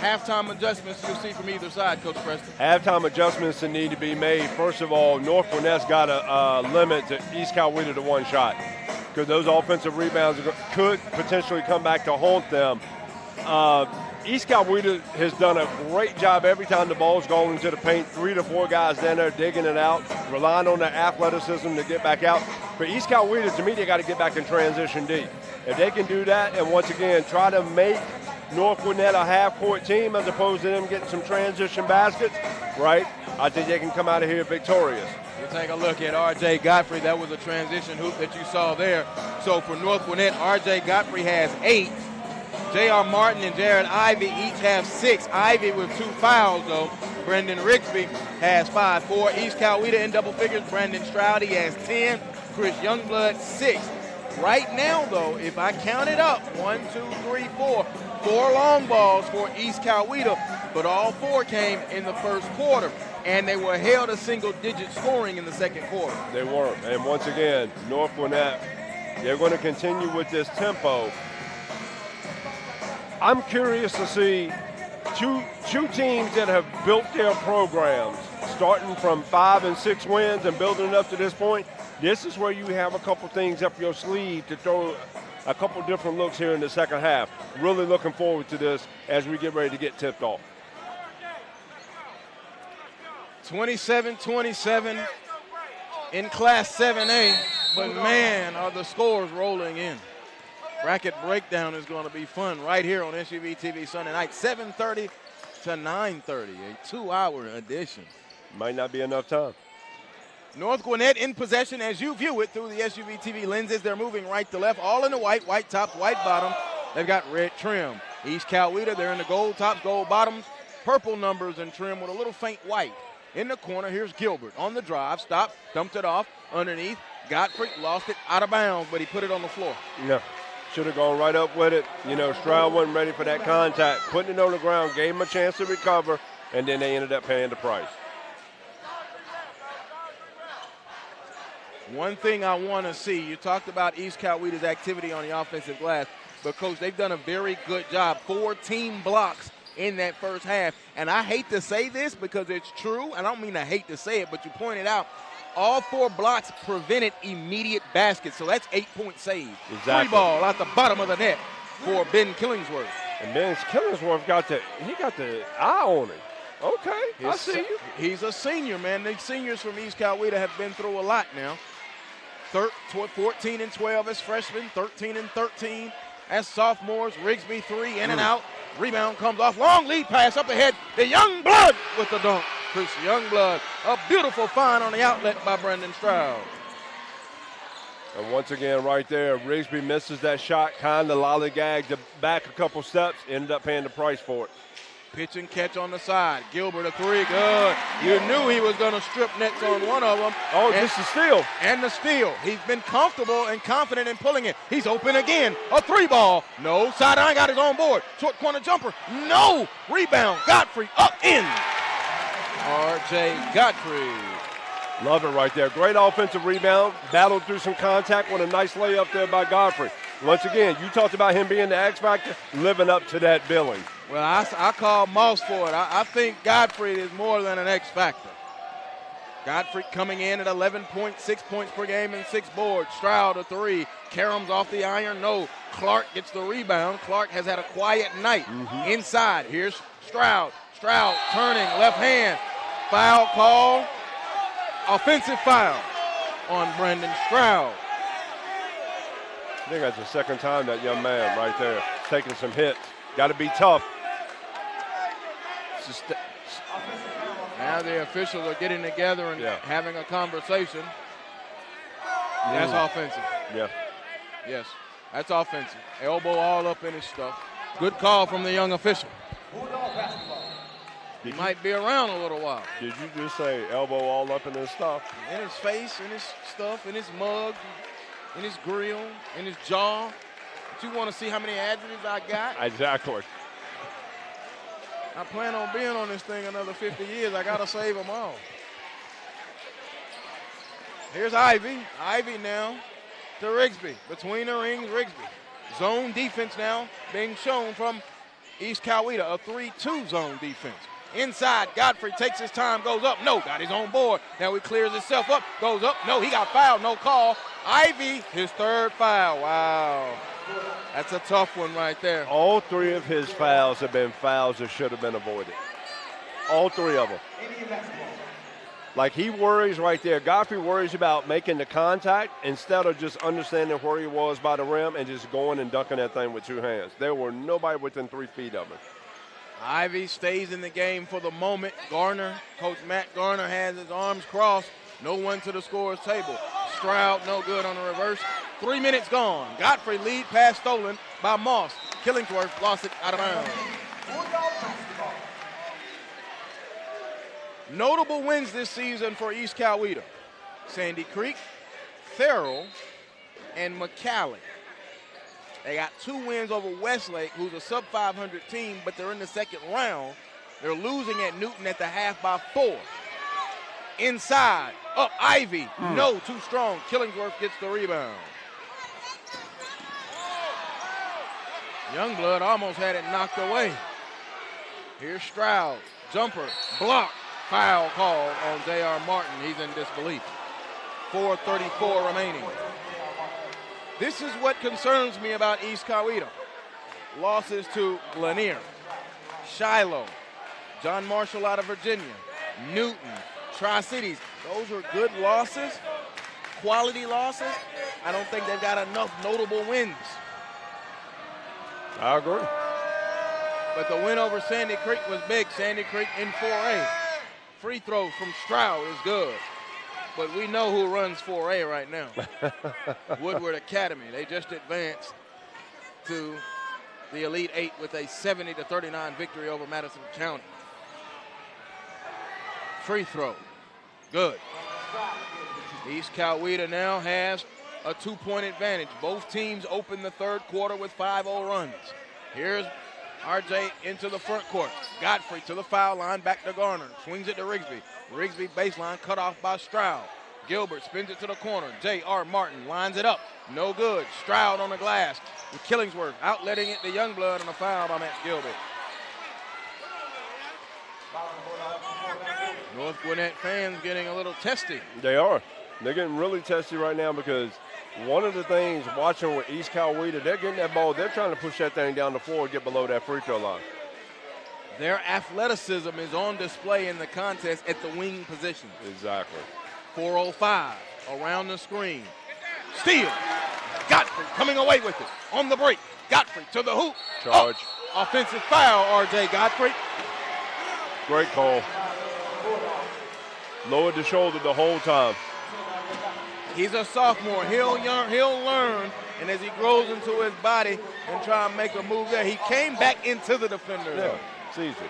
Halftime adjustments you'll see from either side, Coach Preston. Halftime adjustments that need to be made. First of all, North Gwinnett's got to limit to East Coweta to one shot because those offensive rebounds could potentially come back to haunt them. East Coweta has done a great job every time the ball's going into the paint. 3 to 4 guys down there digging it out, relying on their athleticism to get back out. For East Coweta, to me, they got to get back in transition D. If they can do that and once again try to make North Gwinnett a half-court team as opposed to them getting some transition baskets, right, I think they can come out of here victorious. We'll take a look at R.J. Godfrey. That was a transition hoop that you saw there. So for North Gwinnett, R.J. Godfrey has 8. J.R. Martin and Jared Ivey each have 6. Ivey with 2 fouls, though. Brendan Rigsby has 5. For East Coweta in double figures, Brandon Stroud, he has 10. Chris Youngblood, 6. Right now, though, if I count it up, 1, 2, 3, 4, 4 long balls for East Coweta, but all 4 came in the first quarter, and they were held to single-digit scoring in the second quarter. They were, and once again, North Gwinnett, they're going to continue with this tempo. I'm curious to see two teams that have built their programs, starting from 5 and 6 wins and building it up to this point. This is where you have a couple things up your sleeve to throw a couple different looks here in the second half. Really looking forward to this as we get ready to get tipped off. 27-27 in Class 7A, but man, are the scores rolling in. Bracket breakdown is going to be fun right here on SUV TV Sunday night, 7:30 to 9:30, a 2-hour edition. Might not be enough time. North Gwinnett in possession as you view it through the SUV TV lenses. They're moving right to left, all in the white tops, white bottom. They've got red trim. East Coweta, they're in the gold tops, gold bottoms, purple numbers and trim with a little faint white. In the corner, here's Gilbert on the drive, stopped, dumped it off, underneath. Godfrey lost it out of bounds, but he put it on the floor. Yeah, should have gone right up with it. You know, Stroud wasn't ready for that contact. Putting it on the ground, gave him a chance to recover, and then they ended up paying the price. One thing I want to see, you talked about East Coweta's activity on the offensive glass, but, Coach, they've done a very good job. 4 team blocks in that first half. And I hate to say this because it's true. I don't mean I hate to say it, but you pointed out all 4 blocks prevented immediate baskets. So that's 8-point save. Exactly. 3 ball out the bottom of the net for Ben Killingsworth. And Ben Killingsworth got the eye on him. Okay, I see you. He's a senior, man. The seniors from East Coweta have been through a lot now. 14 and 12 as freshmen, 13 and 13 as sophomores. Rigsby 3 in and out. Rebound comes off. Long lead pass up ahead. The Youngblood with the dunk. Chris Youngblood. A beautiful find on the outlet by Brendan Stroud. And once again, right there, Rigsby misses that shot, kind of lollygagged back a couple steps, ended up paying the price for it. Pitch and catch on the side. Gilbert a 3, good. You knew he was going to strip nets on one of them. Oh, just the steal. And the steal. He's been comfortable and confident in pulling it. He's open again. A 3 ball. No. Sideline got his own board. Short corner jumper. No. Rebound. Godfrey up in. R.J. Godfrey. Love it right there. Great offensive rebound. Battled through some contact with a nice layup there by Godfrey. Once again, you talked about him being the X factor, living up to that billing. Well, I call Moss for it. I think Godfrey is more than an X factor. Godfrey coming in at 11.6 points per game and 6 boards. Stroud a 3. Karams off the iron. No. Clark gets the rebound. Clark has had a quiet night. Inside. Here's Stroud. Stroud turning left hand. Foul call. Offensive foul on Brandon Stroud. I think that's the second time that young man right there taking some hits. Got to be tough. Now the officials are getting together and having a conversation. That's offensive. Yeah. Yes, that's offensive. Elbow all up in his stuff. Good call from the young official. He might be around a little while. Did you just say elbow all up in his stuff? In his face, in his stuff, in his mug, in his grill, in his jaw. But you want to see how many adjectives I got? Exactly. I plan on being on this thing another 50 years. I got to save them all. Here's Ivy. Ivy now to Rigsby. Between the rings, Rigsby. Zone defense now being shown from East Coweta, a 3-2 zone defense. Inside, Godfrey takes his time, goes up. No, got his own board. Now he clears himself up, goes up. No, he got fouled, no call. Ivy, his third foul. Wow. That's a tough one right there. All three of his fouls have been fouls that should have been avoided. All three of them. Like he worries right there. Godfrey worries about making the contact instead of just understanding where he was by the rim and just going and dunking that thing with two hands. There were nobody within 3 feet of him. Ivy stays in the game for the moment. Garner, Coach Matt Garner has his arms crossed. No one to the scorer's table. Stroud, no good on the reverse. 3 minutes gone. Godfrey lead pass stolen by Moss. Killingsworth lost it out of bounds. Notable wins this season for East Coweta. Sandy Creek, Farrell, and McAllen. They got 2 wins over Westlake, who's a sub-500 team, but they're in the second round. They're losing at Newton at the half by 4. Inside, up Ivy. No, too strong. Killingsworth gets the rebound. Youngblood almost had it knocked away. Here's Stroud. Jumper, block. Foul call on J.R. Martin. He's in disbelief. 4:34 remaining. This is what concerns me about East Coweta. Losses to Lanier, Shiloh, John Marshall out of Virginia, Newton, Tri-Cities. Those are good losses, quality losses. I don't think they've got enough notable wins. I agree. But the win over Sandy Creek was big. Sandy Creek in 4A. Free throw from Stroud is good. But we know who runs 4A right now. Woodward Academy. They just advanced to the Elite Eight with a 70-39 victory over Madison County. Free throw. Good. East Coweta now has a 2-point advantage. Both teams open the third quarter with 5-0 runs. Here's RJ into the front court. Godfrey to the foul line, back to Garner. Swings it to Rigsby. Rigsby baseline cut off by Stroud. Gilbert spins it to the corner. J.R. Martin lines it up. No good. Stroud on the glass. With Killingsworth outletting it to Youngblood on a foul by Matt Gilbert. North Gwinnett fans getting a little testy. They are. They're getting really testy right now because one of the things watching with East Coweta, they're getting that ball. They're trying to push that thing down the floor and get below that free throw line. Their athleticism is on display in the contest at the wing positions. Exactly. 4:05 around the screen. Steal. Godfrey coming away with it. On the break. Godfrey to the hoop. Charge. Oh, offensive foul, R.J. Godfrey. Great call. Lowered the shoulder the whole time. He's a sophomore. He'll learn, and as he grows into his body and try and make a move there, he came back into the defender. Yeah, it's easy.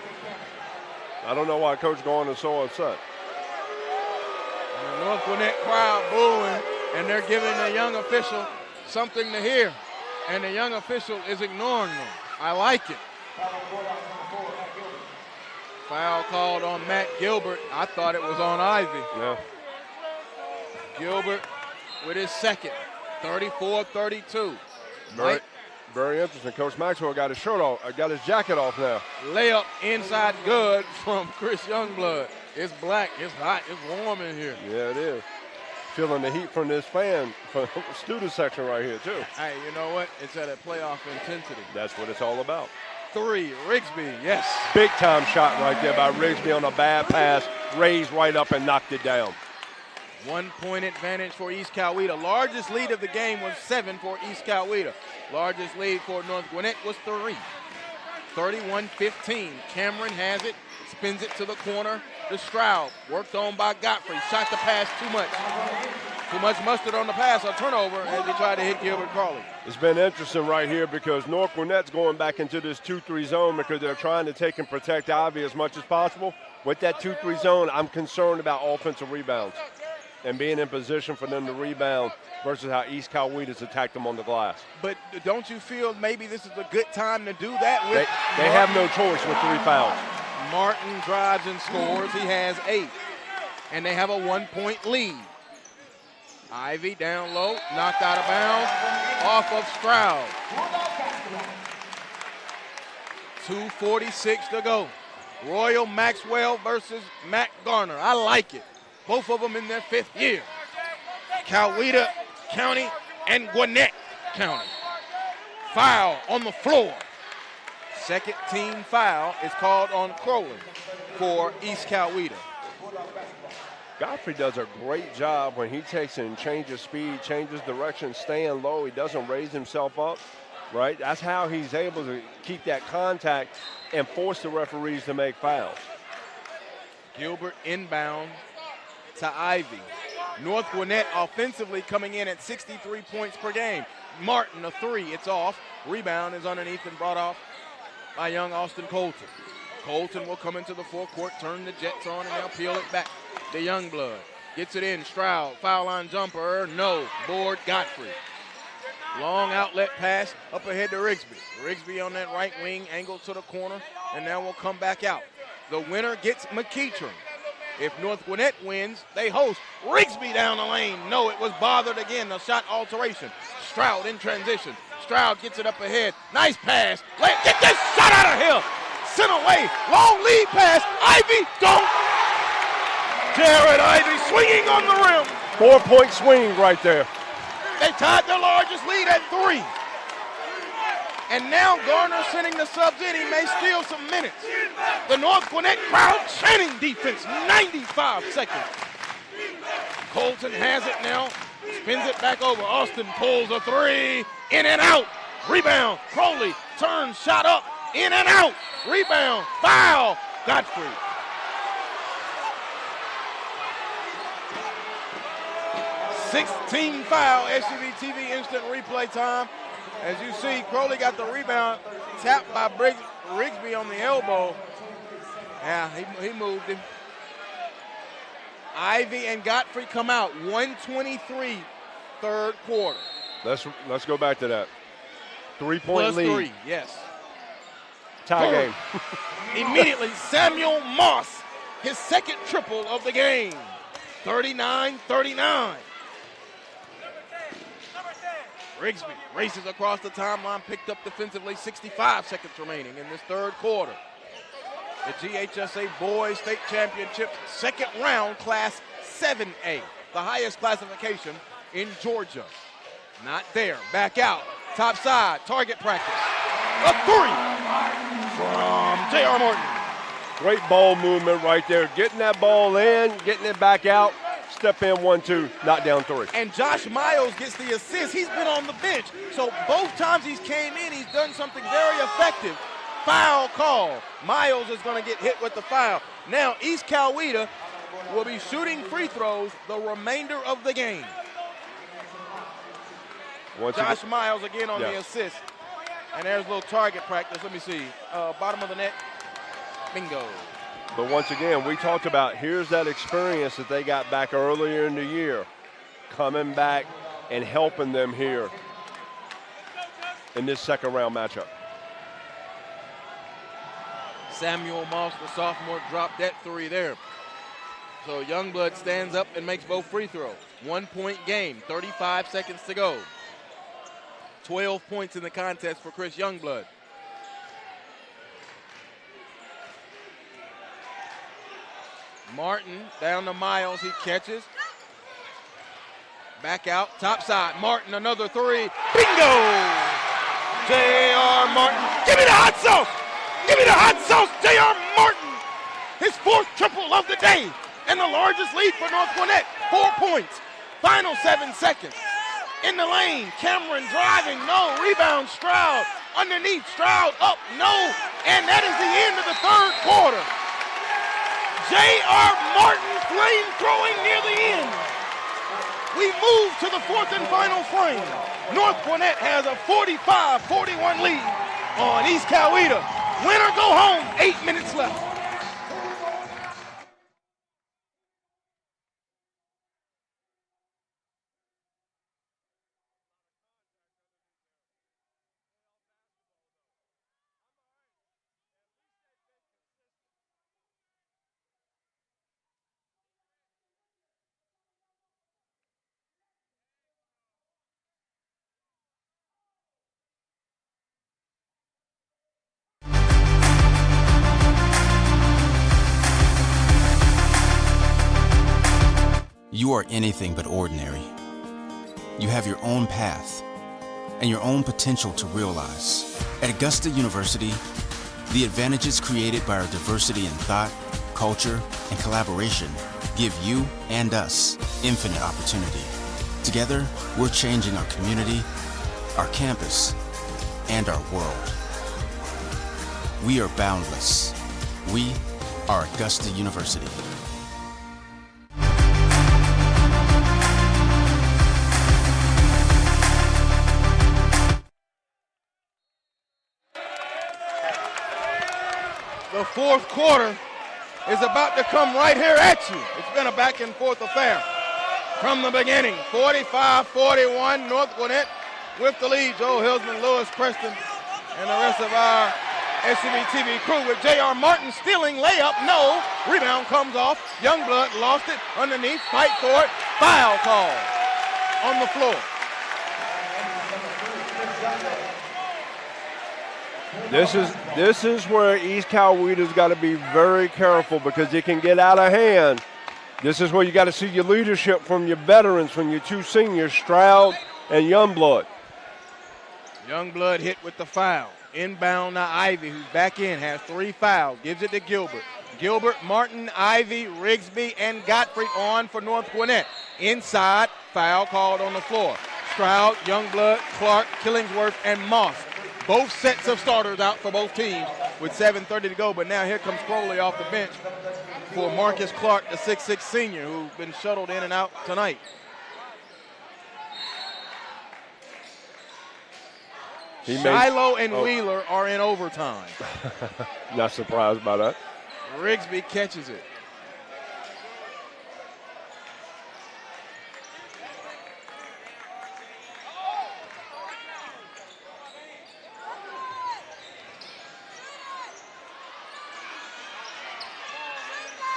I don't know why Coach Garner is so upset. And the North Gwinnett crowd booing, and they're giving the young official something to hear, and the young official is ignoring them. I like it. Foul called on Matt Gilbert. I thought it was on Ivy. Yeah. Gilbert with his second, 34-32. Very interesting. Coach Maxwell got his shirt off, got his jacket off now. Layup inside good from Chris Youngblood. It's black, it's hot, it's warm in here. Yeah, it is. Feeling the heat from this fan, from the student section right here, too. Hey, you know what? It's at a playoff intensity. That's what it's all about. 3, Rigsby, yes. Big time shot right there by Rigsby on a bad pass. Raised right up and knocked it down. 1-point advantage for East Coweta. Largest lead of the game was 7 for East Coweta. Largest lead for North Gwinnett was 3. 31-15. Cameron has it, spins it to the corner to Stroud. Worked on by Godfrey. Shot the pass too much. Too much mustard on the pass. A turnover as he tried to hit Gilbert Crawley. It's been interesting right here because North Gwinnett's going back into this 2-3 zone because they're trying to take and protect Ivy as much as possible. With that 2-3 zone, I'm concerned about offensive rebounds and being in position for them to rebound versus how East Coweta's attacked them on the glass. But don't you feel maybe this is a good time to do that? They have no choice with 3 fouls. Martin drives and scores. He has 8. And they have a 1-point lead. Ivy down low, knocked out of bounds, off of Stroud. 2:46 to go. Royal Maxwell versus Matt Garner. I like it. Both of them in their 5th year. Coweta County and Gwinnett County. Foul on the floor. Second team foul is called on Crowley for East Coweta. Godfrey does a great job when he takes and changes speed, changes direction, staying low. He doesn't raise himself up, right? That's how he's able to keep that contact and force the referees to make fouls. Gilbert inbound to Ivy. North Gwinnett offensively coming in at 63 points per game. Martin, a 3, it's off. Rebound is underneath and brought off by young Austin Colton. Colton will come into the forecourt, turn the Jets on, and they'll peel it back. The Youngblood gets it in. Stroud, foul line jumper, no. Board Godfrey. Long outlet pass up ahead to Rigsby. Rigsby on that right wing, angled to the corner, and now will come back out. The winner gets McEachern. If North Gwinnett wins, they host. Rigsby down the lane. No, it was bothered again. The shot alteration. Stroud in transition. Stroud gets it up ahead. Nice pass. Get this shot out of here. Sent away. Long lead pass. Ivy, don't. Jared Ivy swinging on the rim. 4-point swing right there. They tied their largest lead at 3. And now Garner sending the subs in. He may steal some minutes. The North Gwinnett crowd chanting defense. 95 seconds. Colton has it now. Spins it back over. Austin pulls a 3. In and out. Rebound. Crowley turns. Shot up. In and out. Rebound. Foul. Godfrey. Sixth-team foul. SUV TV instant replay time. As you see, Crowley got the rebound, tapped by Rigsby on the elbow. Yeah, he moved him. Ivy and Godfrey come out. 1:23, third quarter. Let's go back to that. 3-point lead. +3, yes. Tie game. Immediately, Samuel Moss, his second triple of the game. 39-39. Rigsby races across the timeline, picked up defensively, 65 seconds remaining in this third quarter. The GHSA Boys State Championship second round, Class 7A, the highest classification in Georgia. Not there, back out, top side, target practice. A 3 from J.R. Morton. Great ball movement right there, getting that ball in, getting it back out. Step in 1-2, knock down 3. And Josh Miles gets the assist. He's been on the bench. So both times he's came in, he's done something very effective. Foul call. Miles is going to get hit with the foul. Now East Coweta will be shooting free throws the remainder of the game. Josh Miles again on the assist. And there's a little target practice. Let me see. Bottom of the net. Bingo. But once again, we talked about here's that experience that they got back earlier in the year, coming back and helping them here in this second round matchup. Samuel Moss, the sophomore, dropped that 3 there. So Youngblood stands up and makes both free throws. 1-point game, 35 seconds to go. 12 points in the contest for Chris Youngblood. Martin down to Miles, he catches. Back out, top side, Martin, another 3. Bingo! J.R. Martin, give me the hot sauce! Give me the hot sauce, J.R. Martin! His 4th triple of the day, and the largest lead for North Gwinnett, 4 points. Final 7 seconds. In the lane, Cameron driving, no. Rebound, Stroud, underneath, Stroud, up, no. And that is the end of the third quarter. J.R. Martin flame throwing near the end. We move to the 4th and final frame. North Gwinnett has a 45-41 lead on East Coweta. Winner go home, 8 minutes left. You are anything but ordinary. You have your own path and your own potential to realize. At Augusta University, the advantages created by our diversity in thought, culture, and collaboration give you and us infinite opportunity. Together, we're changing our community, our campus, and our world. We are boundless. We are Augusta University. The fourth quarter is about to come right here at you. It's been a back and forth affair from the beginning. 45-41, North Gwinnett with the lead. Joe Hilsman, Lewis Preston, and the rest of our SCB TV crew with J.R. Martin stealing layup. No. Rebound comes off. Youngblood lost it underneath. Fight for it. Foul call on the floor. This is where East Coweta's got to be very careful because it can get out of hand. This is where you got to see your leadership from your veterans, from your two seniors, Stroud and Youngblood. Youngblood hit with the foul. Inbound now Ivy, who's back in, has 3 fouls. Gives it to Gilbert. Gilbert, Martin, Ivy, Rigsby, and Godfrey on for North Gwinnett. Inside, foul called on the floor. Stroud, Youngblood, Clark, Killingsworth, and Moss. Both sets of starters out for both teams with 7:30 to go. But now here comes Crowley off the bench for Marcus Clark, the 6'6 senior, who's been shuttled in and out tonight. Shiloh and Wheeler are in overtime. Not surprised by that. Rigsby catches it.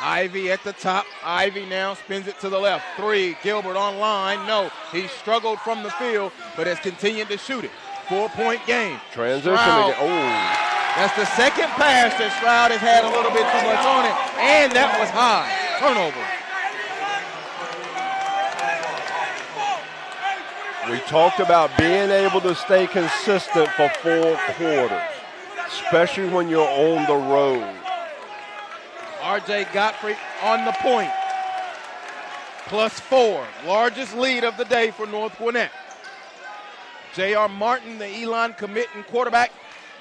Ivy at the top. Ivy now spins it to the left. 3, Gilbert on line. No, he struggled from the field, but has continued to shoot it. 4-point game. Transition Stroud. again. Oh. That's the second pass that Stroud has had a little bit too much on it, and that was high. Turnover. We talked about being able to stay consistent for 4 quarters, especially when you're on the road. R.J. Godfrey on the point. +4. Largest lead of the day for North Gwinnett. J.R. Martin, the Elon commit and quarterback,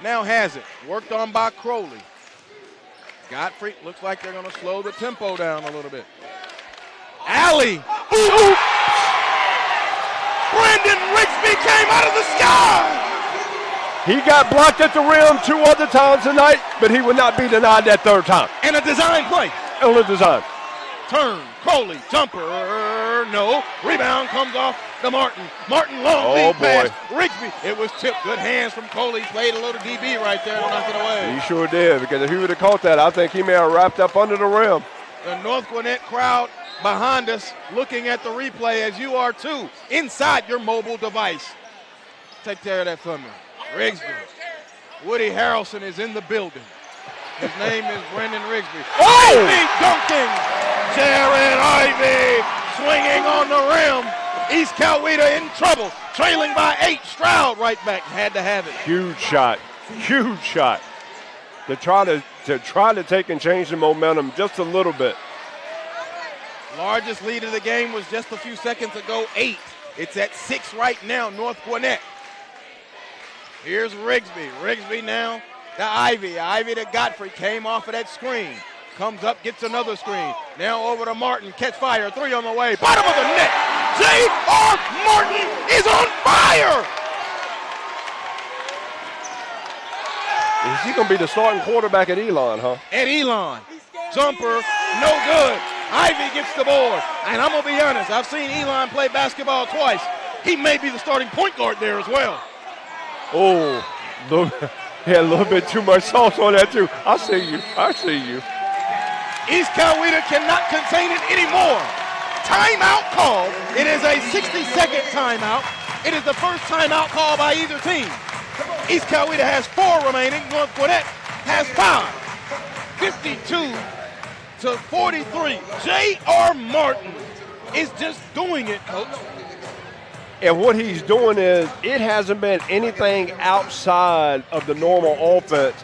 now has it. Worked on by Crowley. Godfrey looks like they're going to slow the tempo down a little bit. Alley. Ooh. Brandon Rigsby came out of the sky. He got blocked at the rim 2 other times tonight, but he would not be denied that 3rd time. And a design play. On the design. Turn, Crowley, jumper, no. Rebound comes off to Martin. Martin, long lead pass. Rigsby, it was tipped. Good hands from Coley. Played a little DB right there to knock it away. He sure did, because if he would have caught that, I think he may have wrapped up under the rim. The North Gwinnett crowd behind us looking at the replay, as you are too, inside your mobile device. Take care of that for me. Rigsby. Woody Harrelson is in the building. His name is Brendan Rigsby. Ivy dunking! Jared Ivy swinging on the rim. East Coweta in trouble, trailing by 8. Stroud right back, had to have it. Huge shot, huge shot. To try to take and change the momentum just a little bit. Largest lead of the game was just a few seconds ago, 8. It's at 6 right now, North Gwinnett. Here's Rigsby. Rigsby now to Ivy. Ivy to Godfrey. Came off of that screen. Comes up, gets another screen. Now over to Martin. Catch fire. 3 on the way. Bottom of the net. J.R. Martin is on fire. Is he going to be the starting quarterback at Elon, huh? At Elon. Jumper, no good. Ivy gets the board. And I'm going to be honest, I've seen Elon play basketball twice. He may be the starting point guard there as well. Oh, he had a little bit too much sauce on that too. I see you. East Coweta cannot contain it anymore. Timeout called. It is a 60-second timeout. It is the first timeout call by either team. East Coweta has 4 remaining. North Gwinnett has 5. 52-43. J.R. Martin is just doing it, Coach. And what he's doing is it hasn't been anything outside of the normal offense.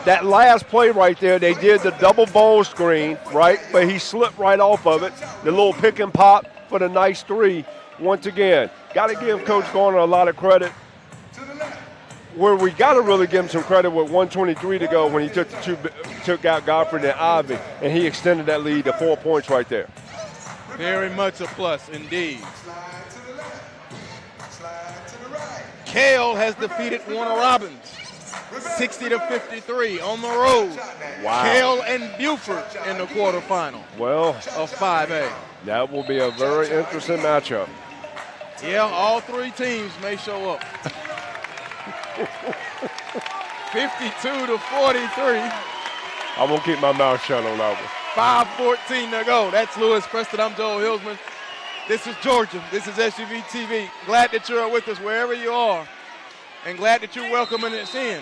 That last play right there, they did the double ball screen, right? But he slipped right off of it. The little pick and pop for the nice three. Once again, got to give Coach Garner a lot of credit. Where we got to really give him some credit with 1:23 to go when he took out Godfrey and Ivy, and he extended that lead to 4 points right there. Very much a plus indeed. Cale has defeated Warner Robins 60-53 on the road. Wow. Cale and Buford in the quarterfinal. Well, of 5A. That will be a very interesting matchup. Yeah, all three teams may show up. 52-43. I'm going to keep my mouth shut on that one. 5:14 to go. That's Lewis Preston. I'm Joel Hilsman. This is Georgia. This is SUV TV. Glad that you're with us wherever you are, and glad that you're welcoming us in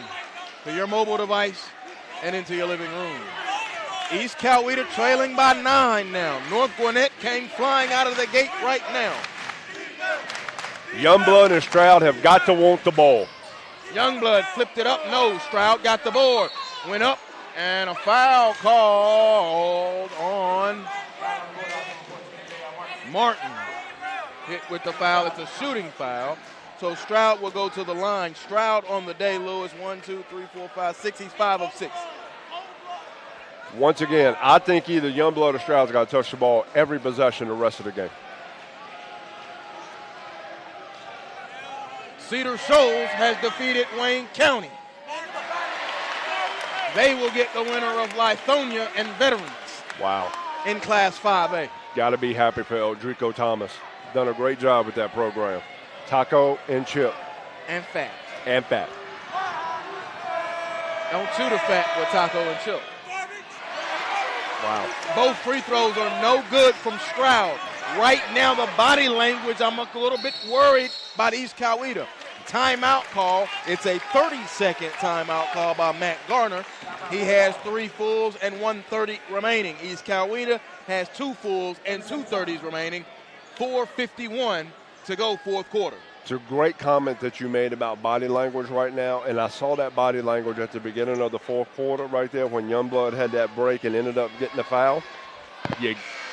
to your mobile device and into your living room. East Coweta trailing by 9 now. North Gwinnett came flying out of the gate right now. Youngblood and Stroud have got to want the ball. Youngblood flipped it up. No, Stroud got the board. Went up, and a foul called on Martin. Hit with the foul. It's a shooting foul. So Stroud will go to the line. Stroud on the day, Lewis, 1, 2, 3, 4, 5, 6. He's 5 of 6. Once again, I think either Youngblood or Stroud's got to touch the ball every possession the rest of the game. Cedar Shoals has defeated Wayne County. They will get the winner of Lithonia and Veterans. Wow. In Class 5A. Got to be happy for Eldrico Thomas. Done a great job with that program. Taco and chip. And fat. And fat. Don't shoot a fat with taco and chip. Wow. Both free throws are no good from Stroud. Right now, the body language, I'm a little bit worried about East Coweta. Timeout call. It's a 30-second timeout call by Matt Garner. He has 3 fulls and 1:30 remaining. East Coweta has 2 fulls and 2 30s remaining. 4:51 to go fourth quarter. It's a great comment that you made about body language right now, and I saw that body language at the beginning of the fourth quarter right there when Youngblood had that break and ended up getting the foul.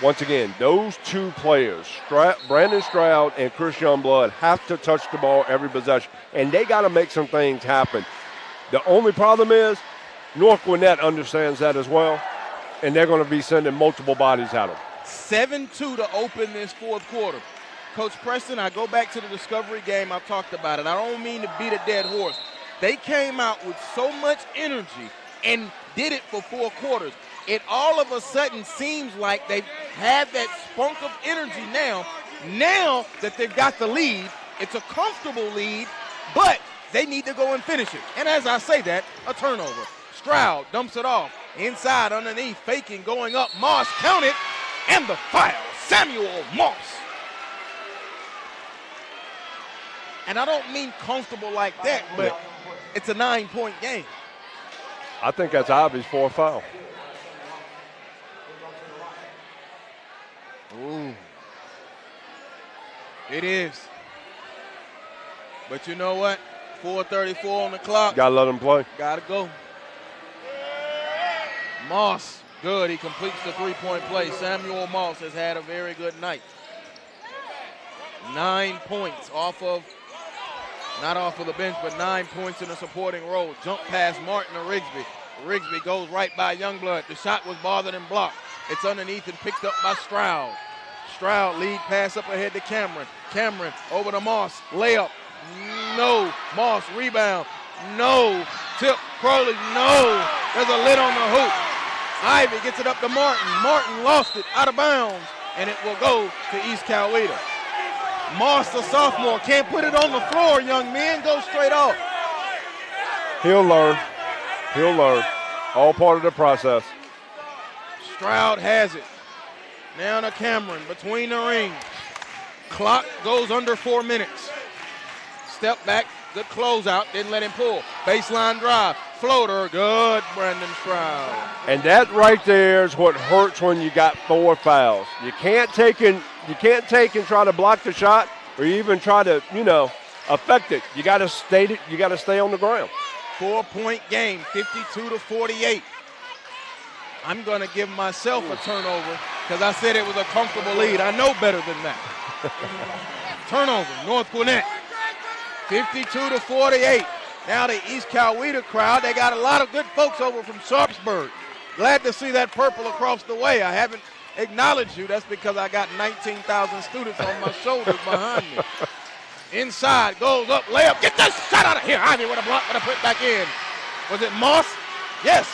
Once again, those two players, Brandon Stroud and Chris Youngblood, have to touch the ball every possession, and they got to make some things happen. The only problem is North Gwinnett understands that as well, and they're going to be sending multiple bodies at them. 7-2 to open this fourth quarter. Coach Preston, I go back to the Discovery game. I've talked about it. I don't mean to beat a dead horse. They came out with so much energy and did it for 4 quarters. It all of a sudden seems like they have that spunk of energy now. Now that they've got the lead, it's a comfortable lead, but they need to go and finish it. And as I say that, a turnover. Stroud dumps it off. Inside, underneath, faking, going up. Moss counted, and the foul. Samuel Moss. And I don't mean comfortable like that, but it's a 9-point game. I think that's Ivy's 4th foul. Ooh. It is. But you know what? 4:34 on the clock. Got to let him play. Got to go. Moss, good. He completes the 3-point play. Samuel Moss has had a very good night. 9 points not off of the bench, but 9 points in a supporting role. Jump past Martin to Rigsby. Rigsby goes right by Youngblood. The shot was bothered and blocked. It's underneath and picked up by Stroud. Stroud lead pass up ahead to Cameron. Cameron over to Moss. Layup. No. Moss rebound. No. Tip. Crowley. No. There's a lid on the hoop. Ivy gets it up to Martin. Martin lost it out of bounds, and it will go to East Coweta. Moss, the sophomore, can't put it on the floor, young man. Go straight off. He'll learn. He'll learn. All part of the process. Stroud has it. Now to Cameron between the rings. Clock goes under 4 minutes. Step back, good closeout, didn't let him pull. Baseline drive, floater, good, Brandon Stroud. And that right there is what hurts when you got 4 fouls. You can't take in take and try to block the shot or even try to, affect it. You got to stay on the ground. 4-point game, 52-48. I'm going to give myself a turnover because I said it was a comfortable lead. I know better than that. Turnover, North Gwinnett, 52-48. Now the East Coweta crowd, they got a lot of good folks over from Sharpsburg. Glad to see that purple across the way. I haven't acknowledged you. That's because I got 19,000 students on my shoulders behind me. Inside, goes up, layup, get this shot out of here. Ivy with a block, but I put it back in. Was it Moss? Yes,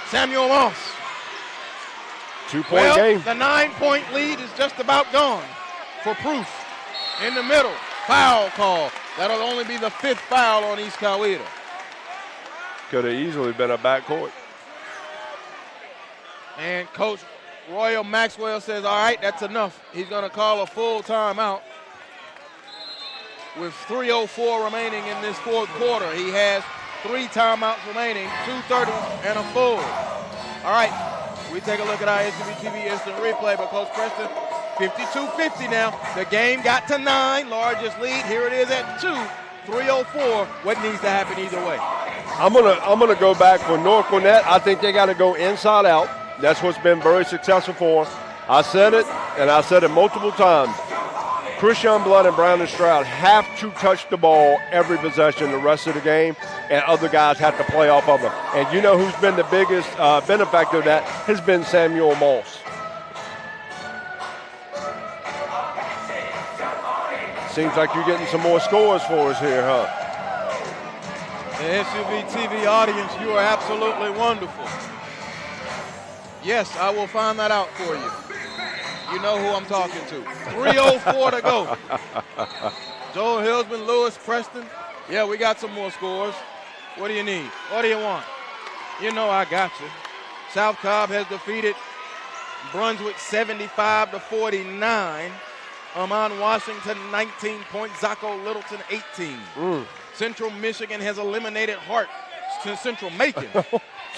Samuel Moss. 2-point game. The 9-point lead is just about gone for Proof. In the middle, foul call. That'll only be the 5th foul on East Coweta. Could have easily been a backcourt. And Coach Royal Maxwell says, all right, that's enough. He's going to call a full timeout. With 3:04 remaining in this 4th quarter, he has 3 timeouts remaining, 2:30 and a full. All right, we take a look at our SCB instant replay, but Coach Preston, 52-50 now. The game got to 9, largest lead. Here it is at 2, 3:04. What needs to happen either way? I'm gonna go back for North Gwinnett. I think they got to go inside out. That's what's been very successful for them. I said it, and I said it multiple times. Chris Youngblood and Brown and Stroud have to touch the ball every possession the rest of the game, and other guys have to play off of them. And you know who's been the biggest benefactor of that has been Samuel Moss. Seems like you're getting some more scores for us here, huh? The SUV TV audience, you are absolutely wonderful. Yes, I will find that out for you. You know who I'm talking to. 3:04 to go. Joel Hillsman, Lewis, Preston. Yeah, we got some more scores. What do you need? What do you want? You know I got you. South Cobb has defeated Brunswick 75-49. Amon Washington 19 points. Zacho Littleton 18. Central Michigan has eliminated Hart to Central Macon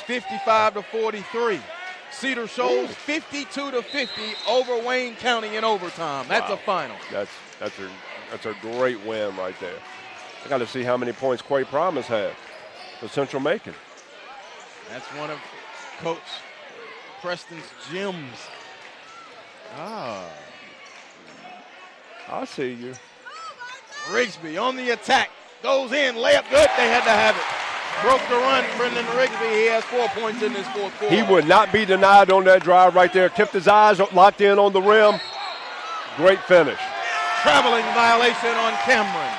55-43. Cedar Shoals 52-50 over Wayne County in overtime. That's a final. That's a great win right there. I got to see how many points Quay Promise had for Central Macon. That's one of Coach Preston's gems. I see you. Rigsby on the attack. Goes in, layup good. They had to have it. Broke the run, Brendan Rigsby. He has 4 points in this 4th quarter. He would not be denied on that drive right there. Kept his eyes locked in on the rim. Great finish. Traveling violation on Cameron.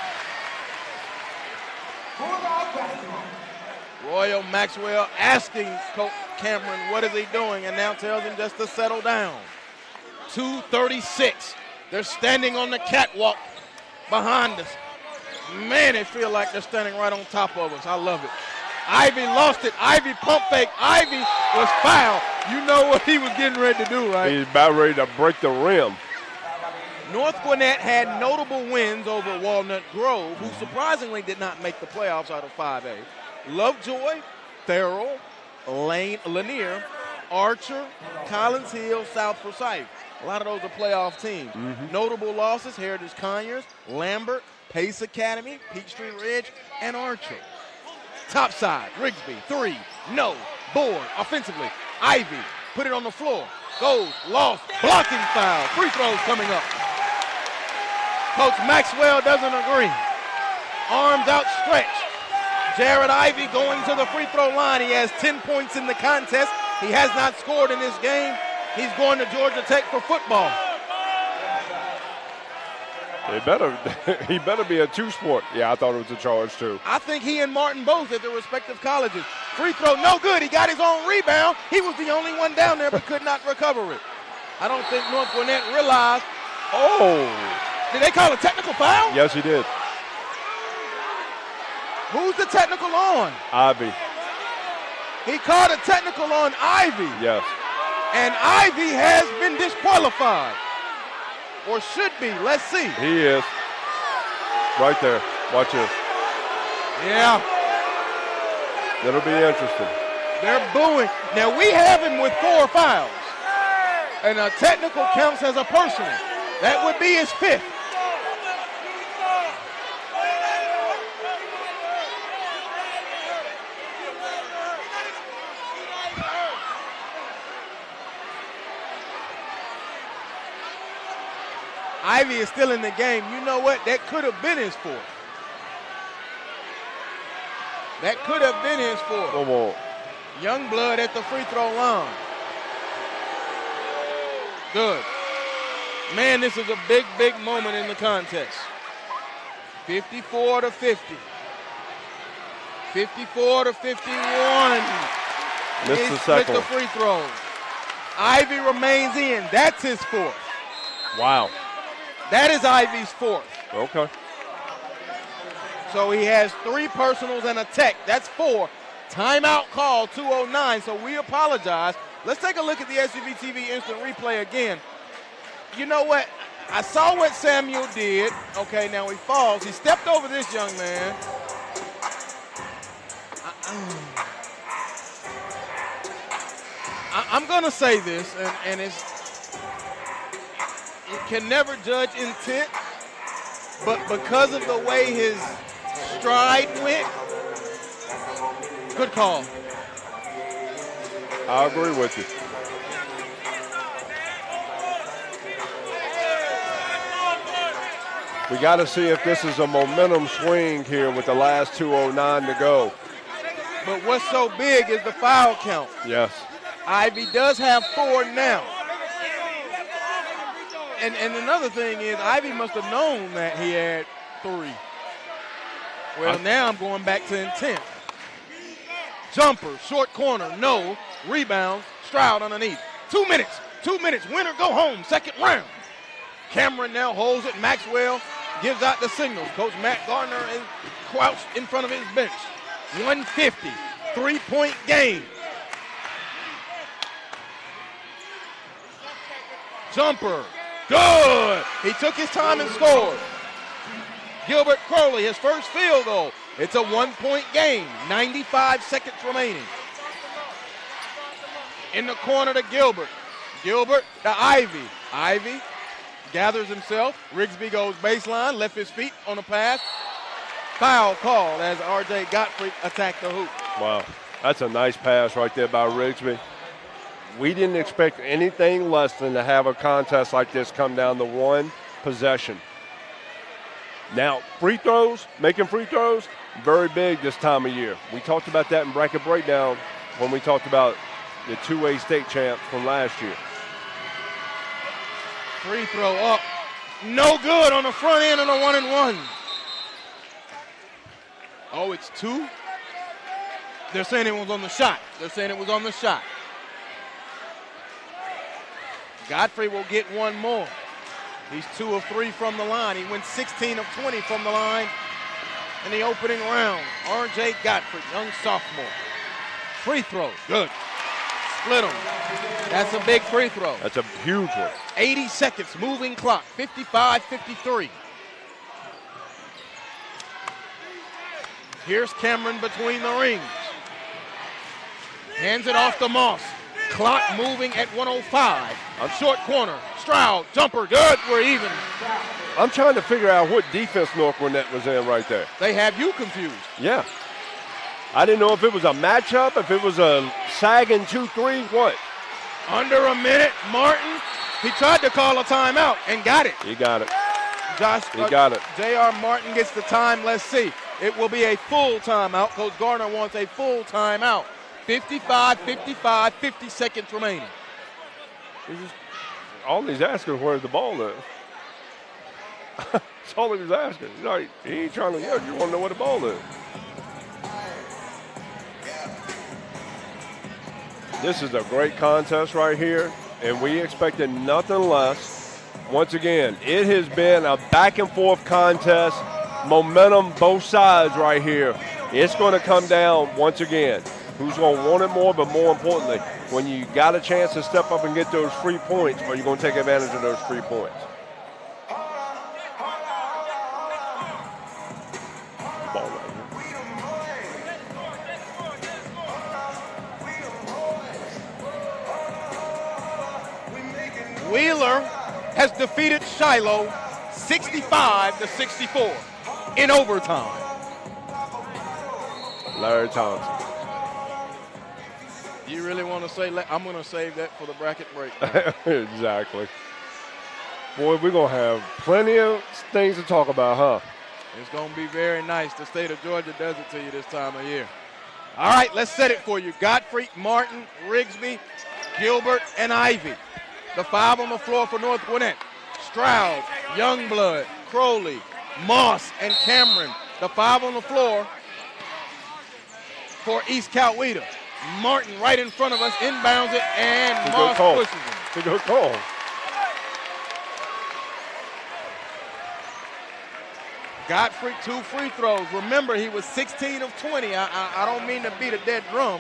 Royal Maxwell asking Coach Cameron what is he doing, and now tells him just to settle down. 2:36. They're standing on the catwalk behind us. Man, it feels like they're standing right on top of us. I love it. Ivy lost it. Ivy pump fake. Ivy was fouled. You know what he was getting ready to do, right? He's about ready to break the rim. North Gwinnett had notable wins over Walnut Grove, who surprisingly did not make the playoffs out of 5A. Lovejoy, Farrell, Lanier, Archer, Collins Hill, South Forsyth. A lot of those are playoff teams. Notable losses, Heritage Conyers, Lambert, Pace Academy, Peachtree Ridge, and Archer. Top side, Rigsby, 3, no, board, offensively. Ivy, put it on the floor, goes, lost, blocking foul, free throws coming up. Coach Maxwell doesn't agree. Arms outstretched. Jared Ivy going to the free throw line. He has 10 points in the contest. He has not scored in this game. He's going to Georgia Tech for football. He better be a two-sport. Yeah, I thought it was a charge, too. I think he and Martin both at their respective colleges. Free throw, no good. He got his own rebound. He was the only one down there, but could not recover it. I don't think North Gwinnett realized. Oh. Did they call a technical foul? Yes, he did. Who's the technical on? Ivy. He called a technical on Ivy. Yes. And Ivy has been disqualified. Or should be. Let's see. He is. Right there. Watch this. Yeah. It'll be interesting. They're booing. Now, we have him with 4 fouls. And a technical counts as a personal. That would be his 5th. Ivy is still in the game. You know what? That could have been his 4th. That could have been his 4th. Come on. Youngblood at the free throw line. Good. Man, this is a big, big moment in the contest. 54-50. 54-51. Missed the second with the free throws. Ivy remains in. That's his 4th. Wow. That is Ivy's 4th. Okay. So he has 3 personals and a tech. That's 4. Timeout call, 2:09. So we apologize. Let's take a look at the SUV TV instant replay again. You know what? I saw what Samuel did. Okay, now he falls. He stepped over this young man. I'm going to say this, and you can never judge intent, but because of the way his stride went, good call. I agree with you. We got to see if this is a momentum swing here with the last 2:09 to go. But what's so big is the foul count. Yes. Ivy does have 4 now. And another thing is Ivy must have known that he had 3. Well, now I'm going back to intent. Jumper, short corner, no. Rebound, Stroud underneath. 2 minutes. 2 minutes. Winner, go home. Second round. Cameron now holds it. Maxwell gives out the signals. Coach Matt Gardner is crouched in front of his bench. 150. 3-point game. Jumper. Good. He took his time and scored. Gilbert Crowley, his first field goal. It's a 1-point game. 95 seconds remaining. In the corner to Gilbert. Gilbert to Ivy. Ivy gathers himself. Rigsby goes baseline, left his feet on the pass. Foul called as R.J. Godfrey attacked the hoop. Wow. That's a nice pass right there by Rigsby. We didn't expect anything less than to have a contest like this come down to 1 possession. Now, free throws, making free throws, very big this time of year. We talked about that in bracket breakdown when we talked about the 2A state champs from last year. Free throw up. No good on the front end of the 1-and-1. Oh, it's 2? They're saying it was on the shot. They're saying it was on the shot. Godfrey will get 1 more. He's 2 of 3 from the line. He went 16 of 20 from the line in the opening round. R.J. Godfrey, young sophomore. Free throw, good. Split him. That's a big free throw. That's a huge one. 80 seconds, moving clock, 55-53. Here's Cameron between the rings. Hands it off to Moss. Clock moving at 1:05. Short corner. Stroud, jumper, good. We're even. I'm trying to figure out what defense North Gwinnett was in right there. They have you confused. Yeah. I didn't know if it was a matchup, if it was a sagging 2-3, what? Under a minute, Martin, he tried to call a timeout and got it. He got it. He got it. J.R. Martin gets the time. Let's see. It will be a full timeout. Coach Gardner wants a full timeout. 55-55, 50 seconds remaining. All he's asking is where's the ball is. That's all he was asking. He ain't trying to, you want to know where the ball is. This is a great contest right here, and we expected nothing less. Once again, it has been a back-and-forth contest, momentum both sides right here. It's going to come down once again. Who's going to want it more, but more importantly, when you got a chance to step up and get those free points, are you going to take advantage of those free points? Ball right here. Wheeler has defeated Shiloh 65-64 in overtime. Larry Thompson. You really want to say, I'm going to save that for the bracket break. Exactly. Boy, we're going to have plenty of things to talk about, huh? It's going to be very nice. The state of Georgia does it to you this time of year. All right, let's set it for you. Godfrey, Martin, Rigsby, Gilbert, and Ivy. The 5 on the floor for North Gwinnett. Stroud, Youngblood, Crowley, Moss, and Cameron. The 5 on the floor for East Coweta. Martin right in front of us, inbounds it, and Moss pushes him. It's a good call. Godfrey, 2 free throws. Remember, he was 16 of 20. I don't mean to beat a dead drum,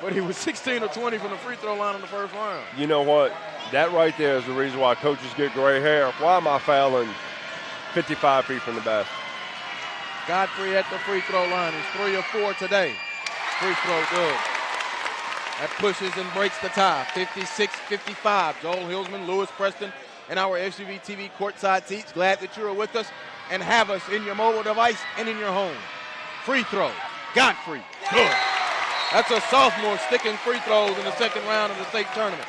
but he was 16 of 20 from the free throw line in the first round. You know what? That right there is the reason why coaches get gray hair. Why am I fouling 55 feet from the basket? Godfrey at the free throw line. He's 3 of 4 today. Free throw good. That pushes and breaks the tie. 56-55. Joel Hilsman, Lewis Preston, and our SUV TV courtside seats. Glad that you are with us and have us in your mobile device and in your home. Free throw. Godfrey. Good. That's a sophomore sticking free throws in the second round of the state tournament.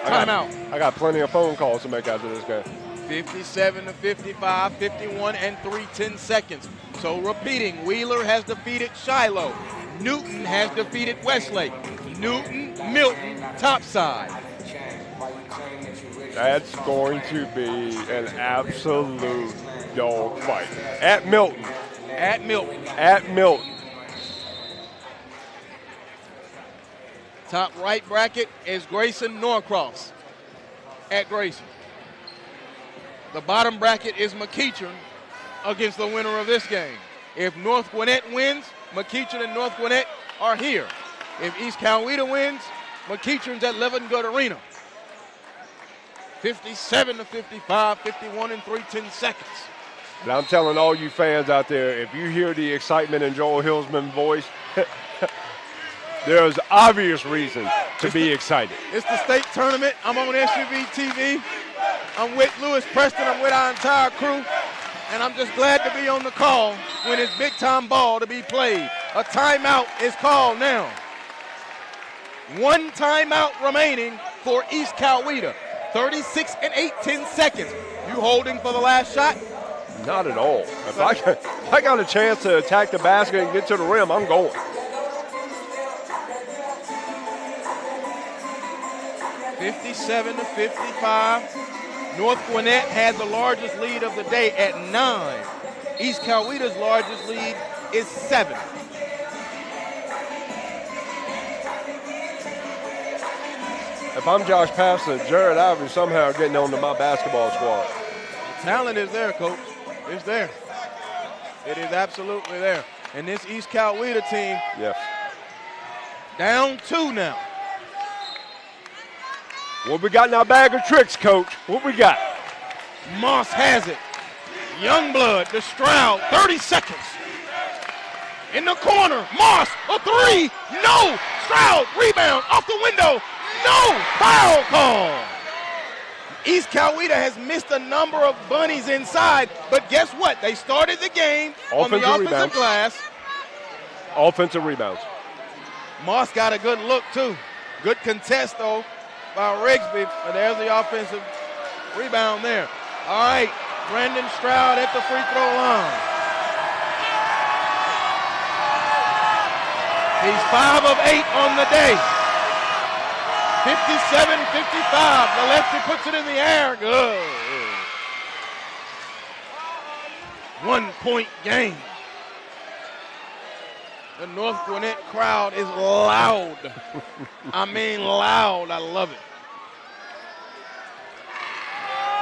Timeout. I got plenty of phone calls to make after this game. 57-55, 51 and 3/10 seconds. So repeating, Wheeler has defeated Shiloh. Newton has defeated Westlake. Newton, Milton, topside. That's going to be an absolute dogfight. At Milton. At Milton. At Milton. Top right bracket is Grayson Norcross at Grayson. The bottom bracket is McEachern against the winner of this game. If North Gwinnett wins, McEachern and North Gwinnett are here. If East Coweta wins, McEachern's at Leavengood Arena. 57-55, 51 and 3/10 seconds. And I'm telling all you fans out there, if you hear the excitement in Joel Hilsman's voice, there's obvious reason to be excited. It's the state tournament. I'm on SUV TV. I'm with Lewis Preston. I'm with our entire crew. And I'm just glad to be on the call when it's big-time ball to be played. A timeout is called now. 1 timeout remaining for East Coweta. 36 and 8/10 seconds. You holding for the last shot? Not at all. If I got a chance to attack the basket and get to the rim, I'm going. (57-55). North Gwinnett had the largest lead of the day at 9. East Coweta's largest lead is 7. If I'm Josh Passon, Jared Ivey somehow getting onto my basketball squad. The talent is there, Coach. It's there. It is absolutely there. And this East Coweta team, yes, down 2 now. What we got in our bag of tricks, Coach? What we got? Moss has it. Youngblood to Stroud, 30 seconds. In the corner, Moss, a 3, no! Stroud, rebound, off the window, no! Foul call! East Coweta has missed a number of bunnies inside, but guess what? They started the game on the offensive glass. Offensive rebounds. Moss got a good look, too. Good contest, though, by Rigsby. But there's the offensive rebound there. All right, Brandon Stroud at the free throw line. He's 5 of 8 on the day. 57-55. The lefty puts it in the air. Good. 1-point game. The North Gwinnett crowd is loud. I mean loud. I love it.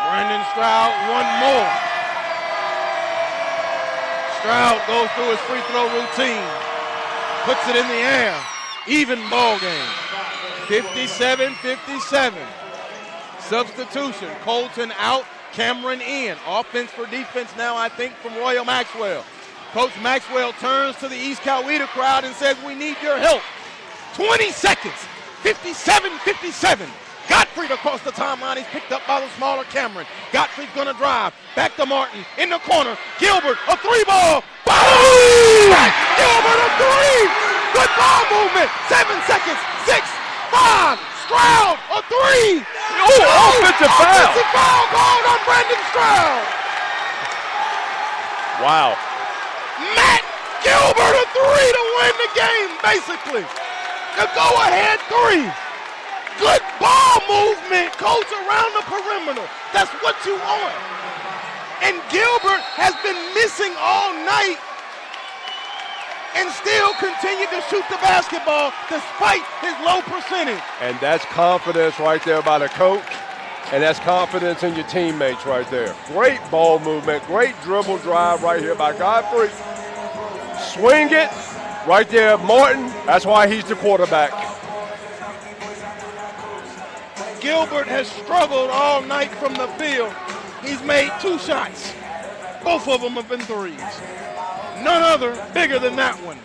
Brandon Stroud, one more. Stroud goes through his free throw routine. Puts it in the air. Even ball game. 57-57. Substitution. Colton out. Cameron in. Offense for defense now, I think, from Royal Maxwell. Coach Maxwell turns to the East Coweta crowd and says, we need your help. 20 seconds. 57-57. Godfrey across the timeline. He's picked up by the smaller Cameron. Godfrey's going to drive. Back to Martin. In the corner. Gilbert, a 3-ball. Boom! Gilbert, a 3! Good ball movement. 7 seconds. 6, 5. Stroud, a 3! Offensive foul. Offensive foul called on Brandon Stroud. Wow. Matt Gilbert, a 3 to win the game, basically. The go-ahead 3. Good ball movement, coach, around the perimeter. That's what you want. And Gilbert has been missing all night and still continued to shoot the basketball despite his low percentage. And that's confidence right there by the coach, and that's confidence in your teammates right there. Great ball movement, great dribble drive right here by Godfrey. Swing it right there, Martin. That's why he's the quarterback. Gilbert has struggled all night from the field. He's made 2 shots. Both of them have been 3s. None other bigger than that one.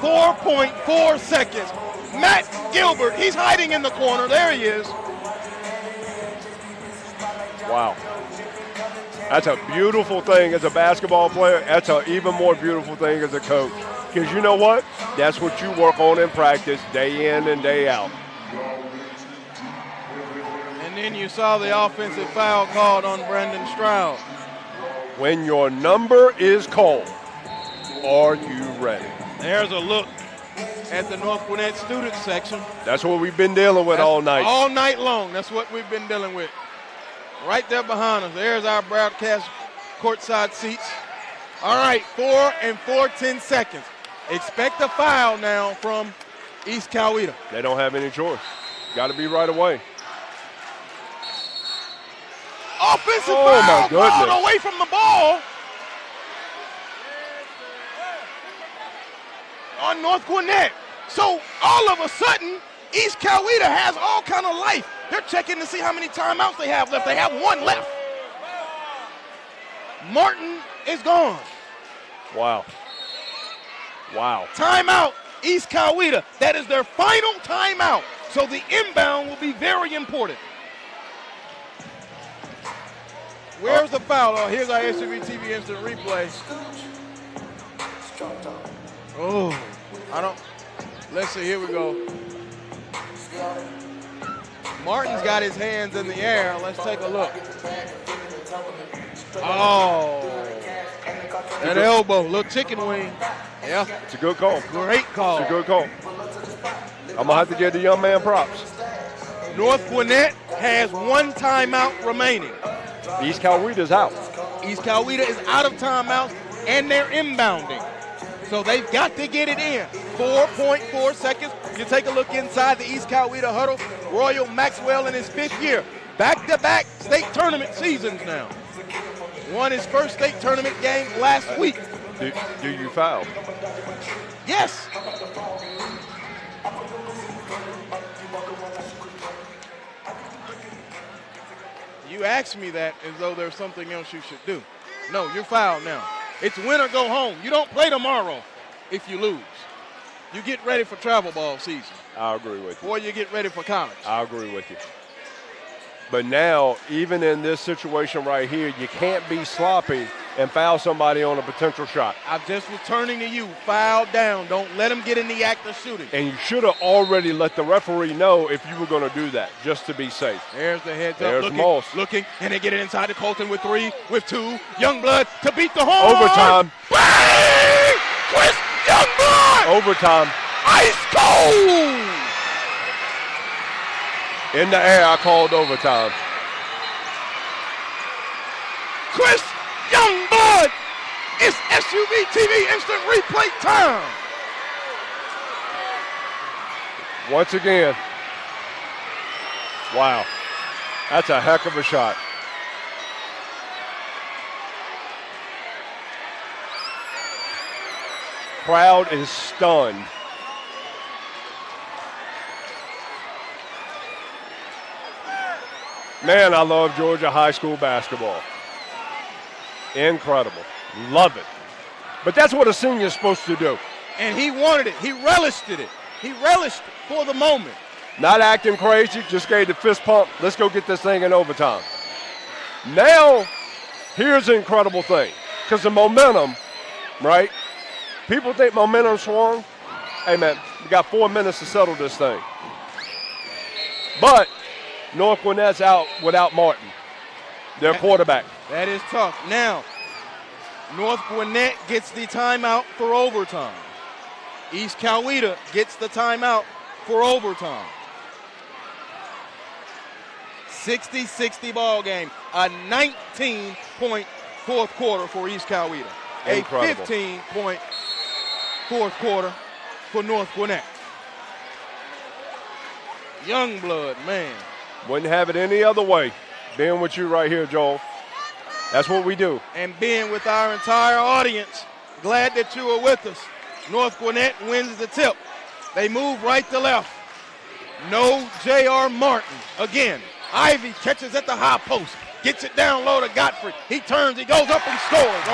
4.4 seconds. Matt Gilbert, he's hiding in the corner. There he is. Wow. That's a beautiful thing as a basketball player. That's an even more beautiful thing as a coach. Because you know what? That's what you work on in practice day in and day out. And then you saw the offensive foul called on Brandon Stroud. When your number is called, are you ready? There's a look at the North Gwinnett student section. That's what we've been dealing with all night. All night long, that's what we've been dealing with. Right there behind us, there's our broadcast courtside seats. All right, 4 and 4/10 seconds. Expect a foul now from East Coweta. They don't have any choice. Got to be right away. Offensive foul called away from the ball on North Gwinnett. So all of a sudden, East Coweta has all kind of life. They're checking to see how many timeouts they have left. They have 1 left. Martin is gone. Wow. Wow. Timeout, East Coweta. That is their final timeout. So the inbound will be very important. Where's the foul? Oh, here's our SUV TV instant replay. Oh, let's see, here we go. Martin's got his hands in the air. Let's take a look. Oh, that elbow, little chicken wing. Yeah. It's a good call. Great call. It's a good call. I'm going to have to give the young man props. North Gwinnett has 1 timeout remaining. East Coweta's out. East Coweta is out of timeouts, and they're inbounding. So they've got to get it in. 4.4 seconds. You take a look inside the East Coweta huddle. Royal Maxwell in his 5th year. Back-to-back state tournament seasons now. Won his first state tournament game last week. Do you foul? Yes. You asked me that as though there's something else you should do. No, you're fouled now. It's win or go home. You don't play tomorrow if you lose. You get ready for travel ball season. I agree with you. Or you get ready for college. I agree with you. But now, even in this situation right here, you can't be sloppy and foul somebody on a potential shot. I just was turning to you. Foul down. Don't let them get in the act of shooting. And you should have already let the referee know if you were going to do that, just to be safe. There's the heads There's up. Moss. Looking, and they get it inside to Colton with 3, with 2. Youngblood to beat the horn. Overtime. Bang! Chris Youngblood! Overtime. Ice cold! In the air, I called overtime. Chris Youngblood! It's SUV TV instant replay time! Once again. Wow. That's a heck of a shot. Crowd is stunned. Man, I love Georgia high school basketball. Incredible. Love it. But that's what a senior is supposed to do. And he wanted it. He relished it. He relished it for the moment. Not acting crazy, just gave the fist pump. Let's go get this thing in overtime. Now, here's the incredible thing. Because the momentum, right? People think momentum swung. Hey, man, we got 4 minutes to settle this thing. But North Gwinnett's out without Martin, their quarterback. That is tough. Now, North Gwinnett gets the timeout for overtime. East Coweta gets the timeout for overtime. 60-60 ball game. A 19-point fourth quarter for East Coweta. Incredible. A 15-point fourth quarter for North Gwinnett. Youngblood, man. Wouldn't have it any other way. Being with you right here, Joel. That's what we do. And being with our entire audience. Glad that you are with us. North Gwinnett wins the tip. They move right to left. No J.R. Martin. Again, Ivy catches at the high post. Gets it down low to Godfrey. He turns, he goes up and scores.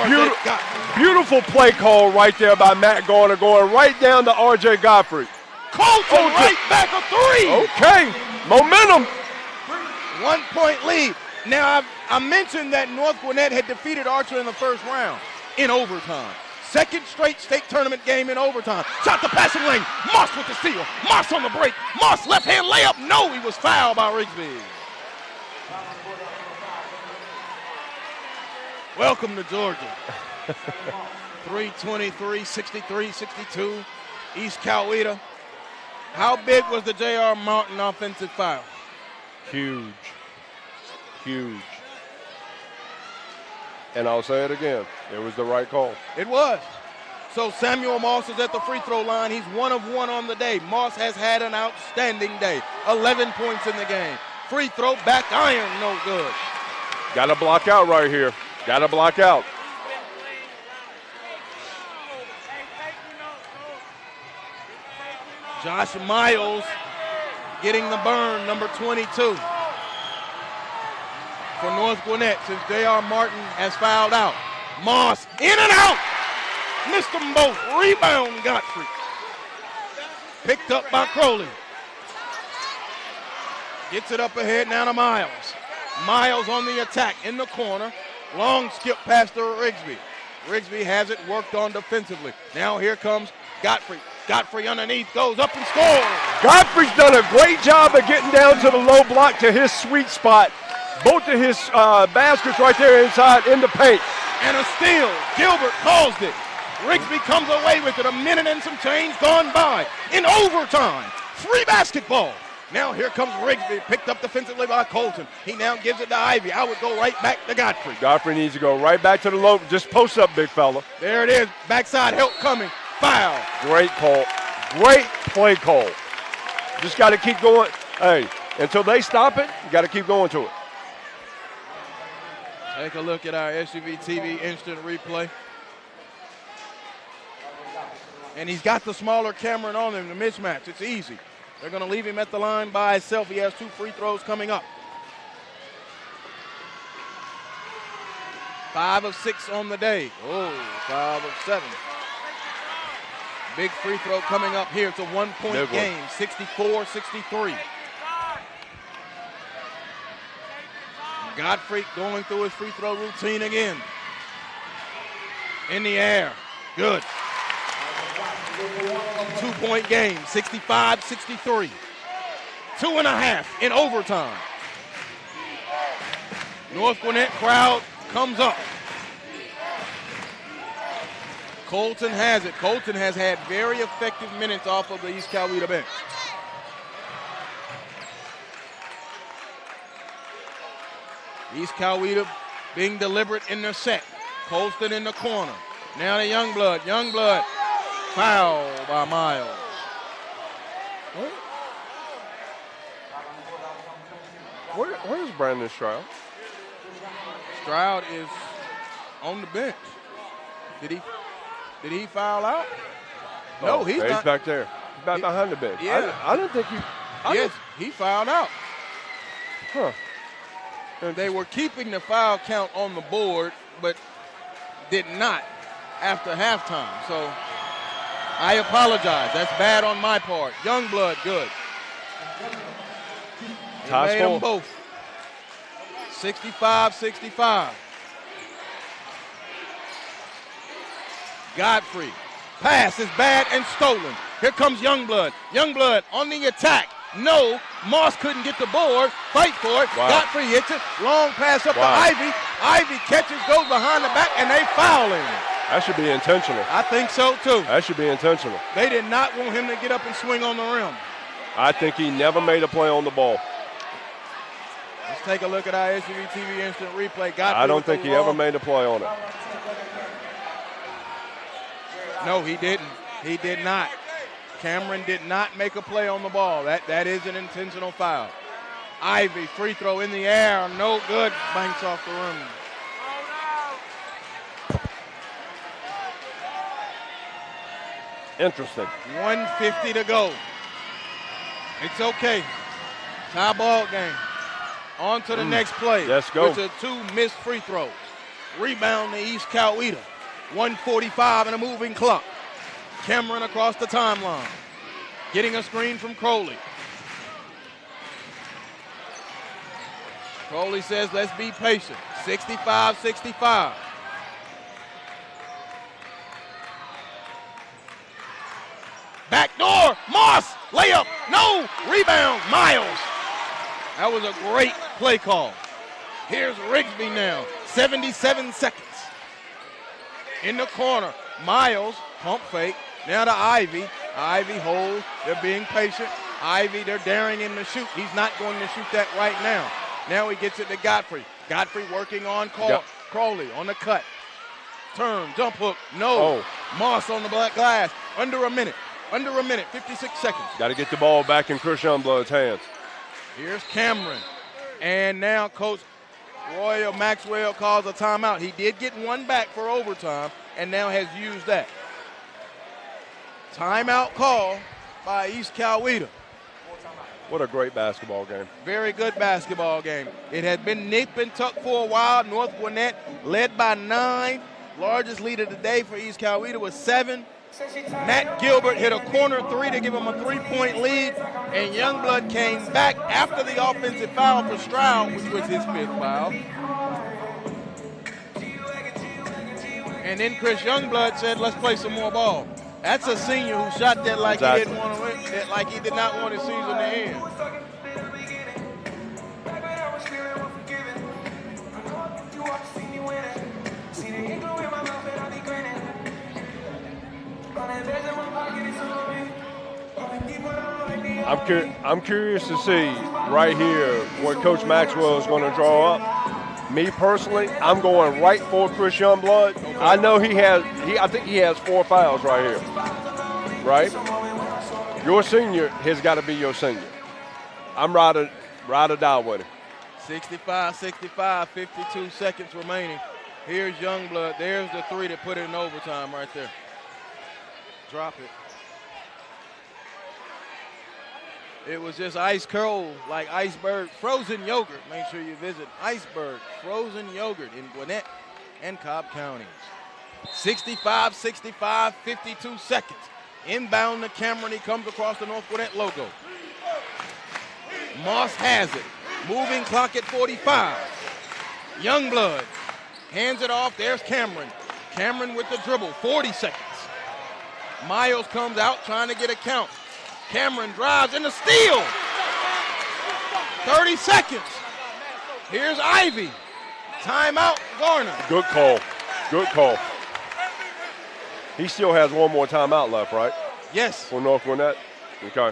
Beautiful play call right there by Matt Garner, going right down to R.J. Godfrey. Colton right back a three. Okay, momentum. 1 point lead. Now, I mentioned that North Gwinnett had defeated Archer in the first round in overtime. Second straight state tournament game in overtime. Shot the passing lane. Moss with the steal. Moss on the break. Moss left hand layup. No, he was fouled by Rigsby. Welcome to Georgia. 323, 63, 62. East Coweta. How big was the J.R. Martin offensive foul? Huge. Huge. And I'll say it again. It was the right call. It was. So Samuel Moss is at the free throw line. He's 1 of 1 on the day. Moss has had an outstanding day. 11 points in the game. Free throw, back iron, no good. Got to block out right here. Got to block out. Josh Miles getting the burn, number 22. For North Gwinnett, since J.R. Martin has fouled out. Moss in and out. Missed them both. Rebound Godfrey. Picked up by Crowley. Gets it up ahead now to Miles. Miles on the attack in the corner. Long skip pass to Rigsby. Rigsby has it worked on defensively. Now here comes Godfrey. Godfrey underneath, goes up and scores. Godfrey's done a great job of getting down to the low block to his sweet spot. Both of his baskets right there inside in the paint. And a steal. Gilbert caused it. Rigsby comes away with it. A minute and some change gone by. In overtime. Free basketball. Now here comes Rigsby, picked up defensively by Colton. He now gives it to Ivy. I would go right back to Godfrey. Godfrey needs to go right back to the low. Just post up, big fella. There it is. Backside help coming. Foul. Great call. Great play call. Just got to keep going. Hey, until they stop it, you got to keep going to it. Take a look at our SUV TV instant replay. And he's got the smaller camera on him, the mismatch. It's easy. They're going to leave him at the line by himself. He has 2 free throws coming up. 5 of 6 on the day. 5 of 7. Big free throw coming up here. It's a 1-point game, 64-63. Godfrey going through his free throw routine again. In the air. Good. 2-point game, 65-63. 2.5 in overtime. North Gwinnett crowd comes up. Colton has it. Colton has had very effective minutes off of the East Coweta bench. East Coweta being deliberate in their set. Colston in the corner. Now to Youngblood. Youngblood. Foul by Miles. Where's Brandon Stroud? Stroud is on the bench. Did he foul out? No, he's not. He's back there. He's back behind the bench. Yeah. I didn't think he. Yes, he fouled out. Huh. They were keeping the foul count on the board, but did not after halftime. So I apologize. That's bad on my part. Youngblood, good. Tie Made them score. both. 65-65. Godfrey. Pass is bad and stolen. Here comes Youngblood. Youngblood on the attack. No. Moss couldn't get the board. Fight for it. Wow. Godfrey hits it. Long pass up Wow. to Ivy. Ivy catches, goes behind the back, and they foul him. That should be intentional. I think so, too. That should be intentional. They did not want him to get up and swing on the rim. I think he never made a play on the ball. Let's take a look at our SUV TV instant replay. Godfrey I don't with the think he ever long- made a play on it. No, he didn't. He did not. Cameron did not make a play on the ball. That is an intentional foul. Ivy, free throw in the air. No good. Banks off the rim. Interesting. 1:50 to go. It's okay. Tie ball game. On to the next play. Let's go. Which are 2 missed free throws. Rebound to East Coweta. 1:45 and a moving clock. Cameron across the timeline. Getting a screen from Crowley. Crowley says, let's be patient. 65-65. Backdoor, Moss, layup, no, rebound, Miles. That was a great play call. Here's Rigsby now, 77 seconds. In the corner, Miles, pump fake, now to Ivy. Ivy holds, they're being patient. Ivy, they're daring him to shoot. He's not going to shoot that right now. Now he gets it to Godfrey. Godfrey working on Crowley on the cut. Turn, jump hook, no. Moss on the black glass, under a minute, 56 seconds. Got to get the ball back in Chris Youngblood's hands. Here's Cameron. And now Coach Royal Maxwell calls a timeout. He did get one back for overtime and now has used that. Timeout call by East Coweta. What a great basketball game. Very good basketball game. It had been nip and tuck for a while. North Gwinnett led by 9. Largest lead of the day for East Coweta was 7. Matt Gilbert hit a corner 3 to give him a 3-point lead, and Youngblood came back after the offensive foul for Stroud, which was his 5th foul. And then Chris Youngblood said, let's play some more ball. That's a senior who shot that like he didn't want to win, like he did not want his season to end. I'm curious to see right here what Coach Maxwell is going to draw up. Me personally, I'm going right for Chris Youngblood. Okay. I know I think he has 4 fouls right here. Right? Your senior has got to be your senior. I'm ride or die with him. 65-65, 52 seconds remaining. Here's Youngblood. There's the 3 that put it in overtime right there. Drop it. It was just ice cold, like iceberg frozen yogurt. Make sure you visit Iceberg Frozen Yogurt in Gwinnett and Cobb counties. 65-65, 52 seconds. Inbound to Cameron. He comes across the North Gwinnett logo. Moss has it. Moving clock at 45. Youngblood hands it off. There's Cameron. Cameron with the dribble. 40 seconds. Miles comes out trying to get a count. Cameron drives in the steal. 30 seconds. Here's Ivy. Timeout, Garner. Good call. Good call. He still has one more timeout left, right? Yes. For North Gwinnett? Okay.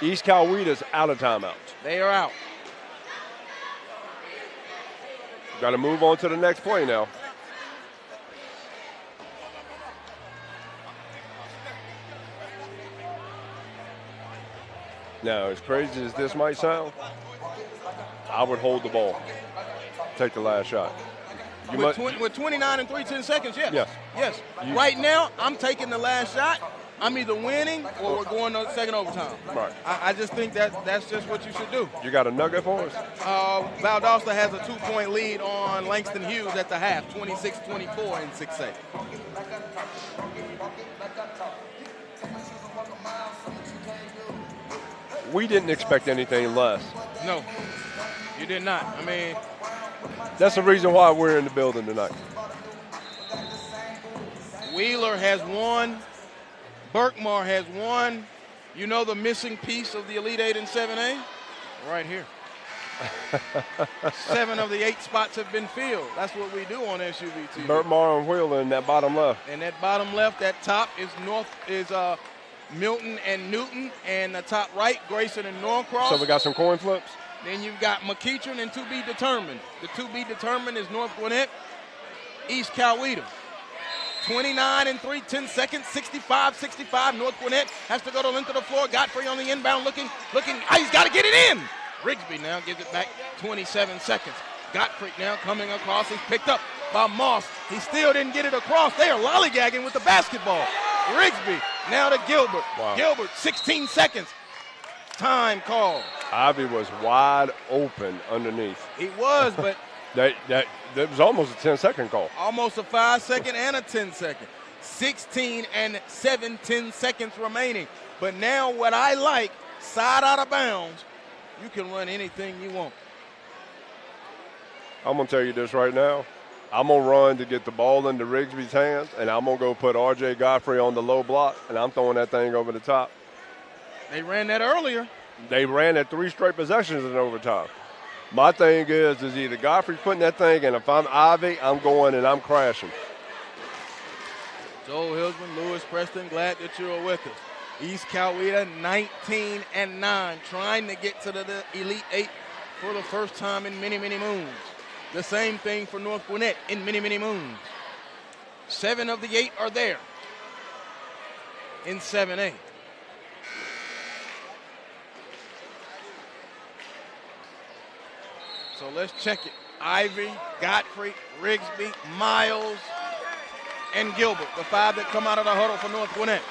East Coweta's out of timeouts. They are out. Got to move on to the next play now. Now, as crazy as this might sound, I would hold the ball. Take the last shot. With 29 and 3/10 seconds, yes. Yes. Yes. Right now, I'm taking the last shot. I'm either winning or we're going to second overtime. Right. I just think that's just what you should do. You got a nugget for us? Valdosta has a 2-point lead on Langston Hughes at the half, 26-24 in 6A. we didn't expect anything less. No, you did not. I mean, that's the reason why we're in the building tonight. Wheeler has won. Berkmar has won. You know the missing piece of the Elite 8 and 7A? Right here. 7 of the 8 spots have been filled. That's what we do on SUVT. Berkmar and Wheeler in that bottom left. And that bottom left, that top is Milton and Newton, and the top right, Grayson and Norcross. So we got some coin flips. Then you've got McEachern and to be determined. The to be determined is North Gwinnett, East Coweta. 29 and 3, 10 seconds, 65-65. North Gwinnett has to go to length of the floor. Godfrey on the inbound looking. He's got to get it in. Rigsby now gives it back, 27 seconds. Godfrey now coming across. He's picked up by Moss. He still didn't get it across. They are lollygagging with the basketball. Rigsby now to Gilbert. Wow. Gilbert, 16 seconds. Time call. Ivy was wide open underneath. He was, but that was almost a 10-second call. almost a 5-second and a 10-second. 16 and 10 seconds remaining. But now what I like, side out of bounds, you can run anything you want. I'm going to tell you this right now. I'm going to run to get the ball into Rigsby's hands, and I'm going to go put R.J. Godfrey on the low block, and I'm throwing that thing over the top. They ran that earlier. They ran it 3 straight possessions in overtime. My thing is either Godfrey's putting that thing, and if I'm Ivy, I'm going and I'm crashing. Joel Hilsman, Lewis Preston, glad that you're with us. East Coweta 19 and 9, trying to get to the Elite 8 for the first time in many, many moons. The same thing for North Gwinnett in many, many moons. 7 of the 8 are there in 7A. So let's check it. Ivy, Godfrey, Rigsby, Miles, and Gilbert, the 5 that come out of the huddle for North Gwinnett.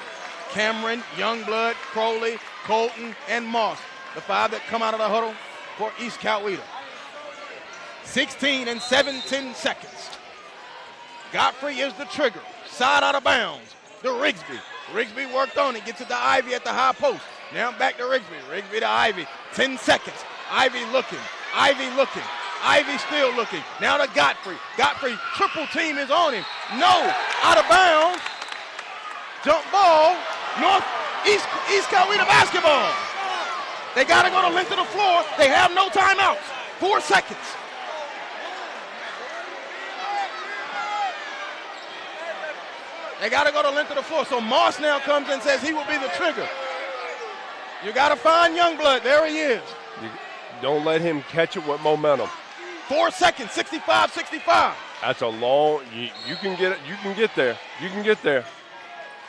Cameron, Youngblood, Crowley, Colton, and Moss, the 5 that come out of the huddle for East Coweta. 16 and 10 seconds. Godfrey is the trigger. Side out of bounds to Rigsby. Rigsby worked on it, gets it to Ivy at the high post. Now back to Rigsby. Rigsby to Ivy. 10 seconds. Ivy looking. Ivy looking. Ivy still looking. Now to Godfrey. Godfrey, triple team is on him. No, out of bounds. Jump ball. East Coweta basketball. They got to go to length of the floor. They have no timeouts. 4 seconds. They got to go to length of the floor. So Moss now comes and says he will be the trigger. You got to find Youngblood. There he is. Don't let him catch it with momentum. 4 seconds, 65-65. That's a long, you can get it, you can get there. You can get there.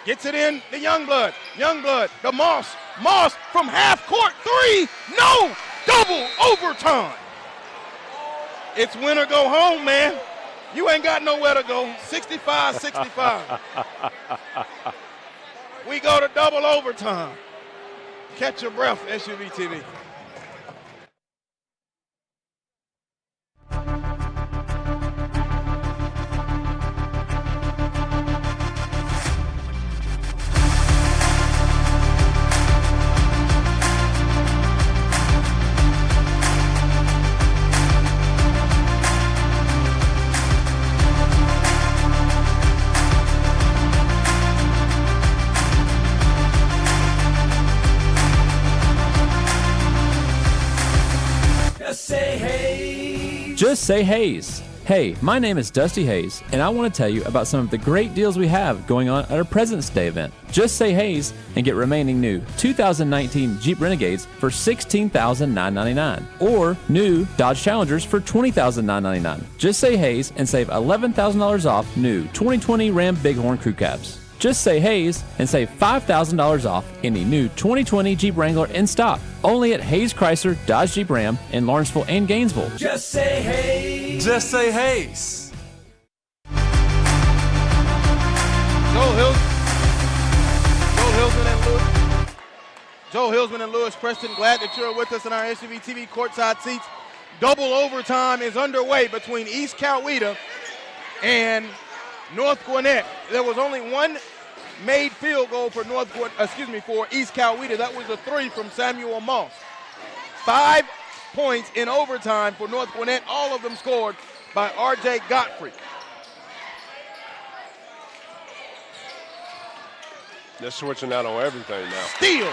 Gets it in to Youngblood. Youngblood to Moss. Moss from half court 3. No! Double overtime. It's win or go home, man. You ain't got nowhere to go. 65-65. We go to double overtime. Catch your breath, SUV TV. Just say Hayes. Hey, my name is Dusty Hayes, and I want to tell you about some of the great deals we have going on at our President's Day event. Just say Hayes and get remaining new 2019 Jeep Renegades for $16,999 or new Dodge Challengers for $20,999. Just say Hayes and save $11,000 off new 2020 Ram Bighorn Crew Cabs. Just say Hayes and save $5,000 off any new 2020 Jeep Wrangler in stock. Only at Hayes Chrysler Dodge Jeep Ram in Lawrenceville and Gainesville. Just say Hayes. Just say Hayes. Joel Hilsman and Lewis Preston, glad that you're with us in our SUV TV courtside seats. Double overtime is underway between East Coweta and North Gwinnett. There was only one made field goal for for East Coweta. That was a 3 from Samuel Moss. 5 points in overtime for North Gwinnett, all of them scored by R.J. Godfrey. They're switching out on everything now. Steal.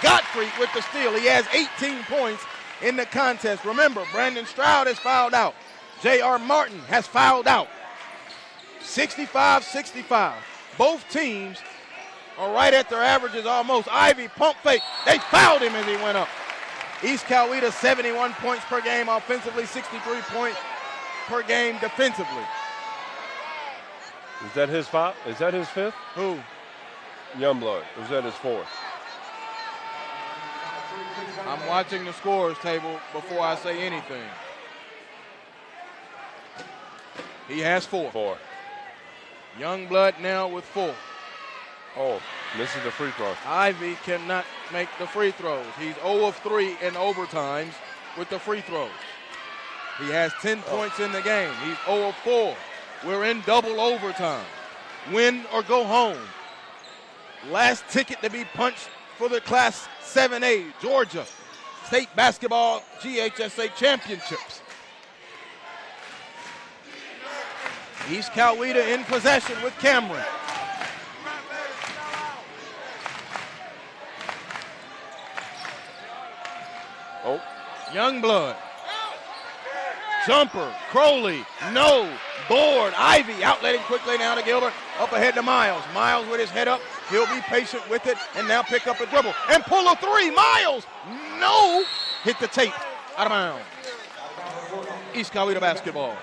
Godfrey with the steal. He has 18 points in the contest. Remember, Brandon Stroud has fouled out. J.R. Martin has fouled out. 65-65. Both teams are right at their averages almost. Ivy pump fake. They fouled him as he went up. East Coweta 71 points per game offensively, 63 points per game defensively. Is that his foul? Is that his fifth? Who? Youngblood. Or is that his fourth? I'm watching the scores table before I say anything. He has 4. 4. Youngblood now with 4. Oh, misses the free throw. Ivy cannot make the free throws. He's 0 of 3 in overtimes with the free throws. He has 10 points in the game. He's 0 of 4. We're in double overtime. Win or go home. Last ticket to be punched for the Class 7A Georgia State Basketball GHSA Championships. East Coweta in possession with Cameron. Oh. Youngblood. Jumper. Crowley. No. Board. Ivy outletting quickly now to Gilbert. Up ahead to Miles. Miles with his head up. He'll be patient with it and now pick up a dribble. And pull a 3. Miles. No. Hit the tape. Out of bounds. East Coweta basketball.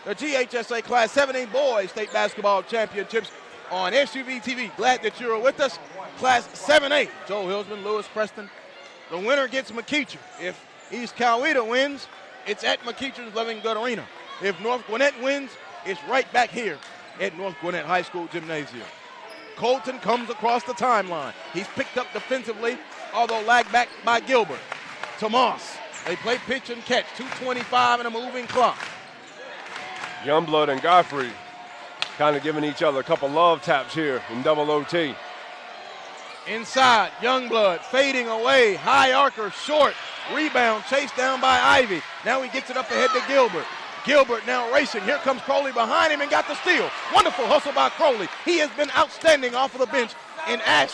The GHSA Class 7A Boys State Basketball Championships on SUV TV. Glad that you're with us. Class 7A. Joel Hilsman, Lewis Preston. The winner gets McEacher. If East Coweta wins, it's at McEacher's Living Good Arena. If North Gwinnett wins, it's right back here at North Gwinnett High School Gymnasium. Colton comes across the timeline. He's picked up defensively, although lagged back by Gilbert. To Moss. They play pitch and catch. 2:25 and a moving clock. Youngblood and Godfrey kind of giving each other a couple love taps here in double OT. Inside, Youngblood fading away. High archer, short. Rebound, chased down by Ivy. Now he gets it up ahead to Gilbert. Gilbert now racing. Here comes Crowley behind him and got the steal. Wonderful hustle by Crowley. He has been outstanding off of the bench in Ash.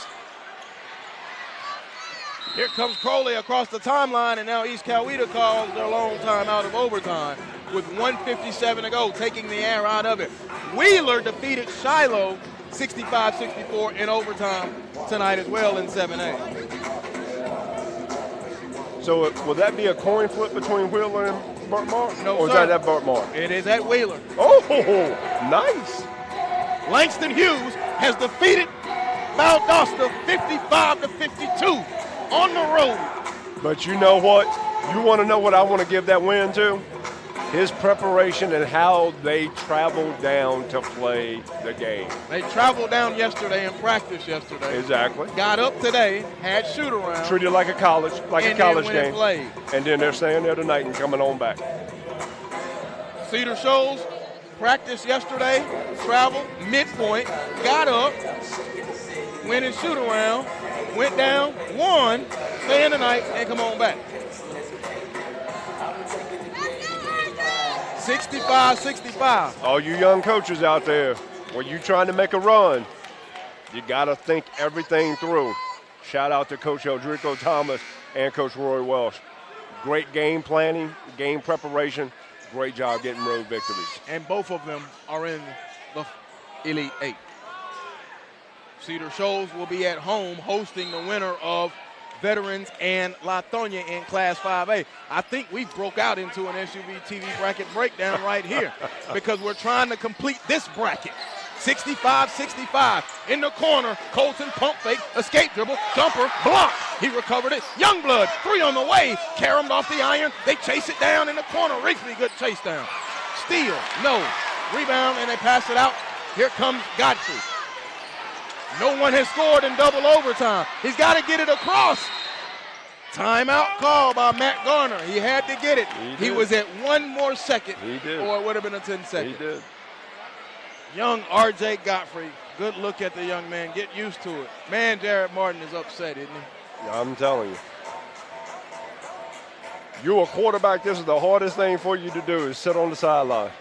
Here comes Crowley across the timeline, and now East Coweta calls their long time out of overtime with 1:57 to go, taking the air out of it. Wheeler defeated Shiloh 65-64 in overtime tonight as well in 7A. So will that be a coin flip between Wheeler and Burt Mark? No, or sir. Is that at Burt Mark? It is at Wheeler. Oh, nice. Langston Hughes has defeated Valdosta 55-52 on the road. But you know what? You want to know what I want to give that win to? His preparation and how they traveled down to play the game. They traveled down yesterday and practiced yesterday. Exactly. Got up today, had shoot around. Treated like a college game. Played. And then they're staying there tonight and coming on back. Cedar Shoals practiced yesterday, traveled, midpoint, got up, went and shoot around, went down, won, staying tonight, and come on back. 65-65. All you young coaches out there, when you trying to make a run, you got to think everything through. Shout out to Coach Eldrico Thomas and Coach Roy Welsh. Great game planning, game preparation. Great job getting road victories. And both of them are in the Elite Eight. Cedar Shoals will be at home hosting the winner of Veterans and Latonia in Class 5A. I think we broke out into an SUV TV bracket breakdown right here because we're trying to complete this bracket. 65-65 in the corner. Colton pump fake, escape dribble, jumper, block. He recovered it. Youngblood, 3 on the way. Caromed off the iron. They chase it down in the corner. Rigsby, good chase down. Steal, no. Rebound, and they pass it out. Here comes Godfrey. No one has scored in double overtime. He's got to get it across. Timeout call by Matt Garner. He had to get it. He was at 1 more second. He did. Or it would have been a 10 second. He did. Young R.J. Godfrey Good look at the young man. Get used to it. Man, Jared Martin is upset, isn't he? I'm telling you. You're a quarterback. This is the hardest thing for you to do is sit on the sideline.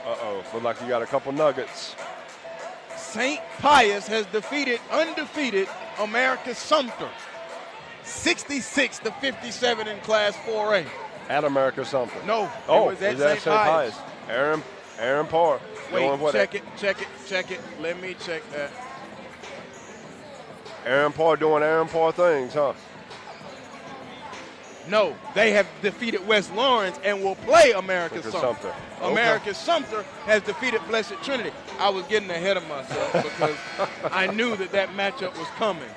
Uh-oh. Look like you got a couple nuggets. St. Pius has defeated undefeated America's Sumter. 66-57 in Class 4A. At America Sumter. No, it was at St. St. Pius. Aaron Parr. Wait, check it. Let me check that. Aaron Parr doing Aaron Parr things, huh? No, they have defeated West Lawrence and will play America's Sumter. America's Sumter has defeated Blessed Trinity. I was getting ahead of myself because I knew that matchup was coming.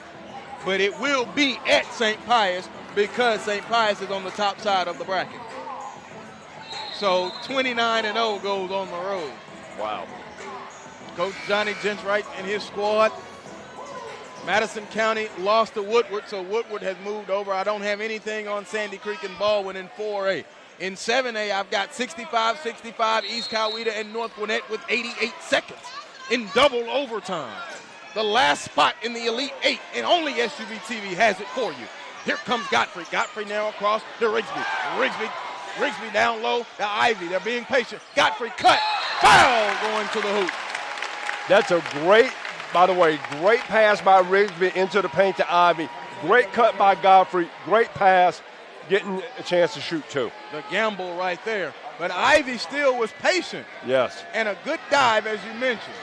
But it will be at St. Pius because St. Pius is on the top side of the bracket. So 29-0 goes on the road. Wow. Coach Johnny Gentwright and his squad. Madison County lost to Woodward, so Woodward has moved over. I don't have anything on Sandy Creek and Baldwin in 4A. In 7A, I've got 65-65 East Coweta and North Gwinnett with 88 seconds in double overtime. The last spot in the Elite Eight, and only SUV TV has it for you. Here comes Godfrey. Godfrey now across to Rigsby. Rigsby down low to Ivy. They're being patient. Godfrey cut. Foul going to the hoop. That's a great, by the way, great pass by Rigsby into the paint to Ivy. Great cut by Godfrey. Great pass. Getting a chance to shoot too. The gamble right there. But Ivy still was patient. Yes. And a good dive, as you mentioned.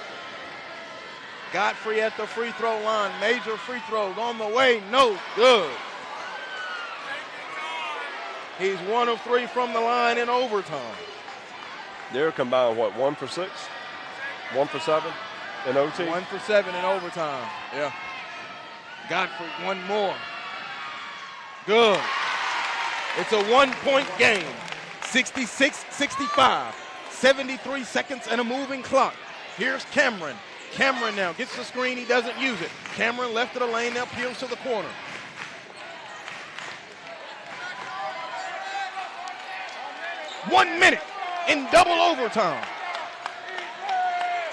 Godfrey at the free throw line. Major free throws on the way. No good. He's 1 of 3 from the line in overtime. They're combined, what, 1 for 6? 1 for 7 in OT? 1 for 7 in overtime. Yeah. Godfrey, one more. Good. It's a 1-point game. 66-65. 73 seconds and a moving clock. Here's Cameron. Cameron now gets the screen. He doesn't use it. Cameron left of the lane, now peels to the corner. One minute in double overtime.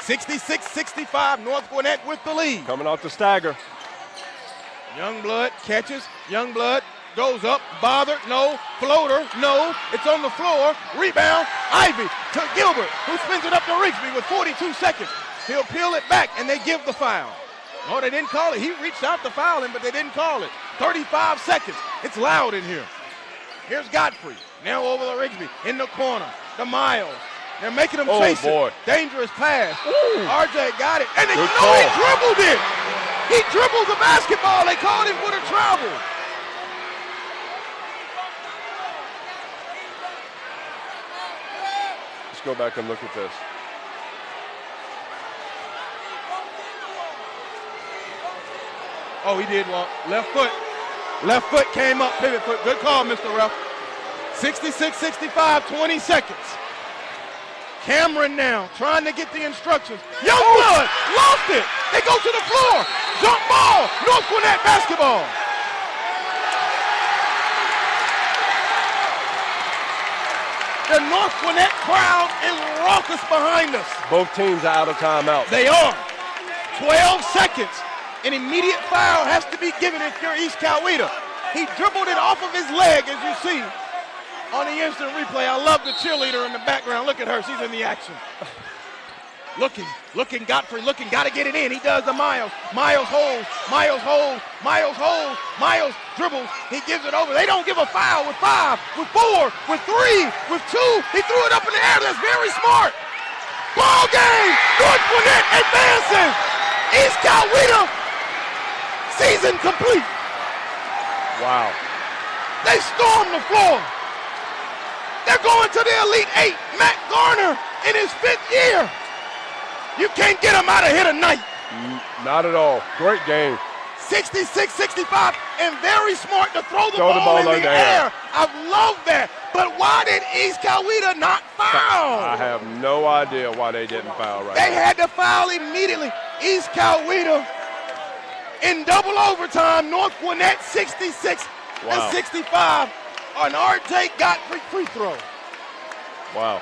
66-65, North Gwinnett with the lead. Coming off the stagger. Youngblood catches. Youngblood goes up. Bothered. No. Floater. No. It's on the floor. Rebound. Ivy to Gilbert, who spins it up to Rigsby with 42 seconds. He'll peel it back, and they give the foul. No, they didn't call it. He reached out to foul him, but they didn't call it. 35 seconds. It's loud in here. Here's Godfrey. Now over to Rigsby. In the corner. To Miles. They're making him chase it. Dangerous pass. Ooh. RJ got it. And he dribbled it. He dribbled the basketball. They called him for the travel. Let's go back and look at this. Oh, he did walk. Left foot. Left foot came up. Pivot foot. Good call, Mr. Ref. 66-65, 20 seconds. Cameron now trying to get the instructions. Youngblood lost it. They go to the floor. Jump ball. North Gwinnett basketball. The North Gwinnett crowd is raucous behind us. Both teams are out of timeout. They are. 12 seconds. An immediate foul has to be given if you're East Coweta. He dribbled it off of his leg, as you see on the instant replay. I love the cheerleader in the background. Look at her. She's in the action. Looking, Godfrey looking, got to get it in. He does the Miles. Miles holds, Miles dribbles. He gives it over. They don't give a foul with 5, with 4, with 3, with 2. He threw it up in the air. That's very smart. Ball game. North Gwinnett advances. East Coweta, season complete. Wow. They storm the floor. They're going to the Elite Eight. Matt Garner in his 5th year. You can't get him out of here tonight. Not at all. Great game. 66-65, and very smart to throw the ball in the air. I love that. But why did East Coweta not foul? I have no idea why they didn't foul right now. They had to foul immediately. East Coweta in double overtime. North Gwinnett 66-65. An RJ Godfrey free throw. Wow.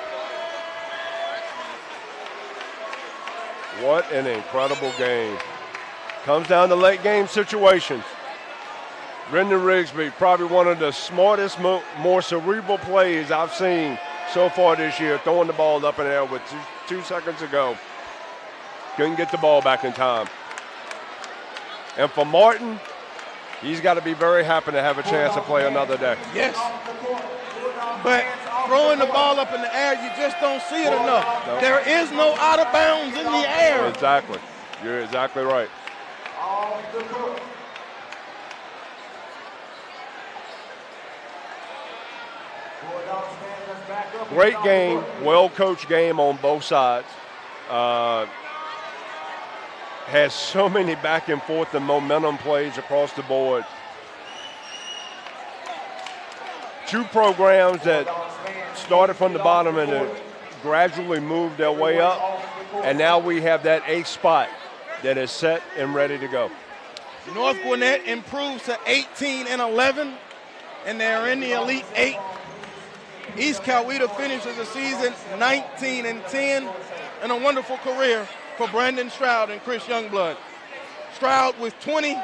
What an incredible game. Comes down to late game situations. Brendan Rigsby, probably one of the smartest, more cerebral plays I've seen so far this year, throwing the ball up in the air with 2 seconds to go. Couldn't get the ball back in time. And for Martin, he's got to be very happy to have a chance to play another day. Yes. But throwing the ball up in the air, you just don't see it enough. Nope. There is no out of bounds in the air. Exactly. You're exactly right. Great game, well-coached game on both sides. Has so many back and forth and momentum plays across the board. Two programs that started from the bottom and gradually moved their way up, and now we have that 8th spot that is set and ready to go. North Gwinnett improves to 18-11, and they're in the Elite 8. East Coweta finishes the season 19-10, and a wonderful career for Brandon Stroud and Chris Youngblood. Stroud with 20,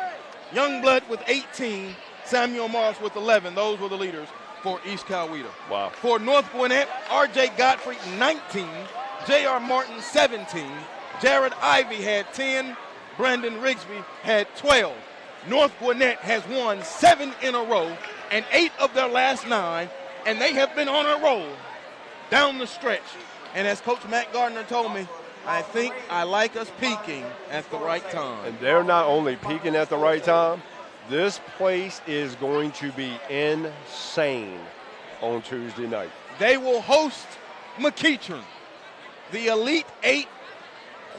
Youngblood with 18, Samuel Moss with 11. Those were the leaders for East Coweta. Wow. For North Gwinnett, R.J. Godfrey, 19, J.R. Martin, 17, Jared Ivey had 10, Brandon Rigsby had 12. North Gwinnett has won 7 in a row and 8 of their last 9, and they have been on a roll down the stretch. And as Coach Matt Gardner told me, I think I like us peaking at the right time. And they're not only peaking at the right time, this place is going to be insane on Tuesday night. They will host McEachern. The Elite 8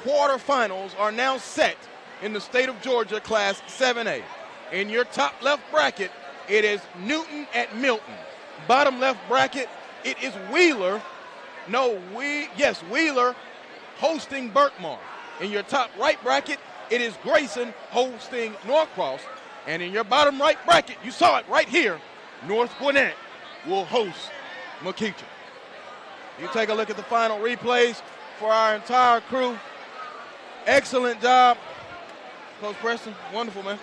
quarterfinals are now set in the state of Georgia, Class 7A. In your top left bracket, it is Newton at Milton. Bottom left bracket, it is Wheeler. Wheeler hosting Berkmar. In your top right bracket, it is Grayson hosting Norcross. And in your bottom right bracket, you saw it right here, North Gwinnett will host McEachern. You take a look at the final replays for our entire crew. Excellent job, Coach Preston. Wonderful, man.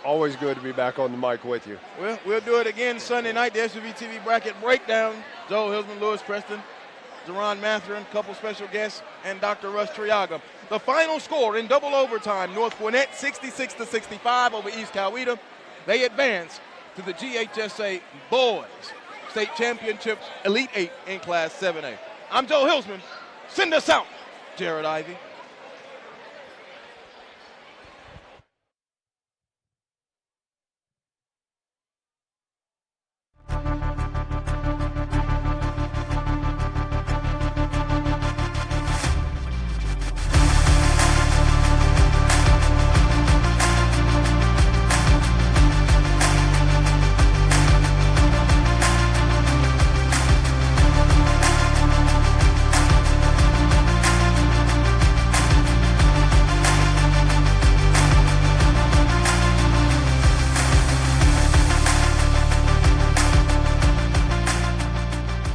Always good to be back on the mic with you. Well, we'll do it again Sunday night, the SUV TV bracket breakdown. Joel Hilsman, Lewis Preston, Jerron Mathurin, couple special guests, and Dr. Russ Triaga. The final score in double overtime, North Gwinnett 66-65 over East Coweta. They advance to the GHSA Boys State Championships Elite 8 in Class 7A. I'm Joel Hilsman. Send us out, Jared Ivey.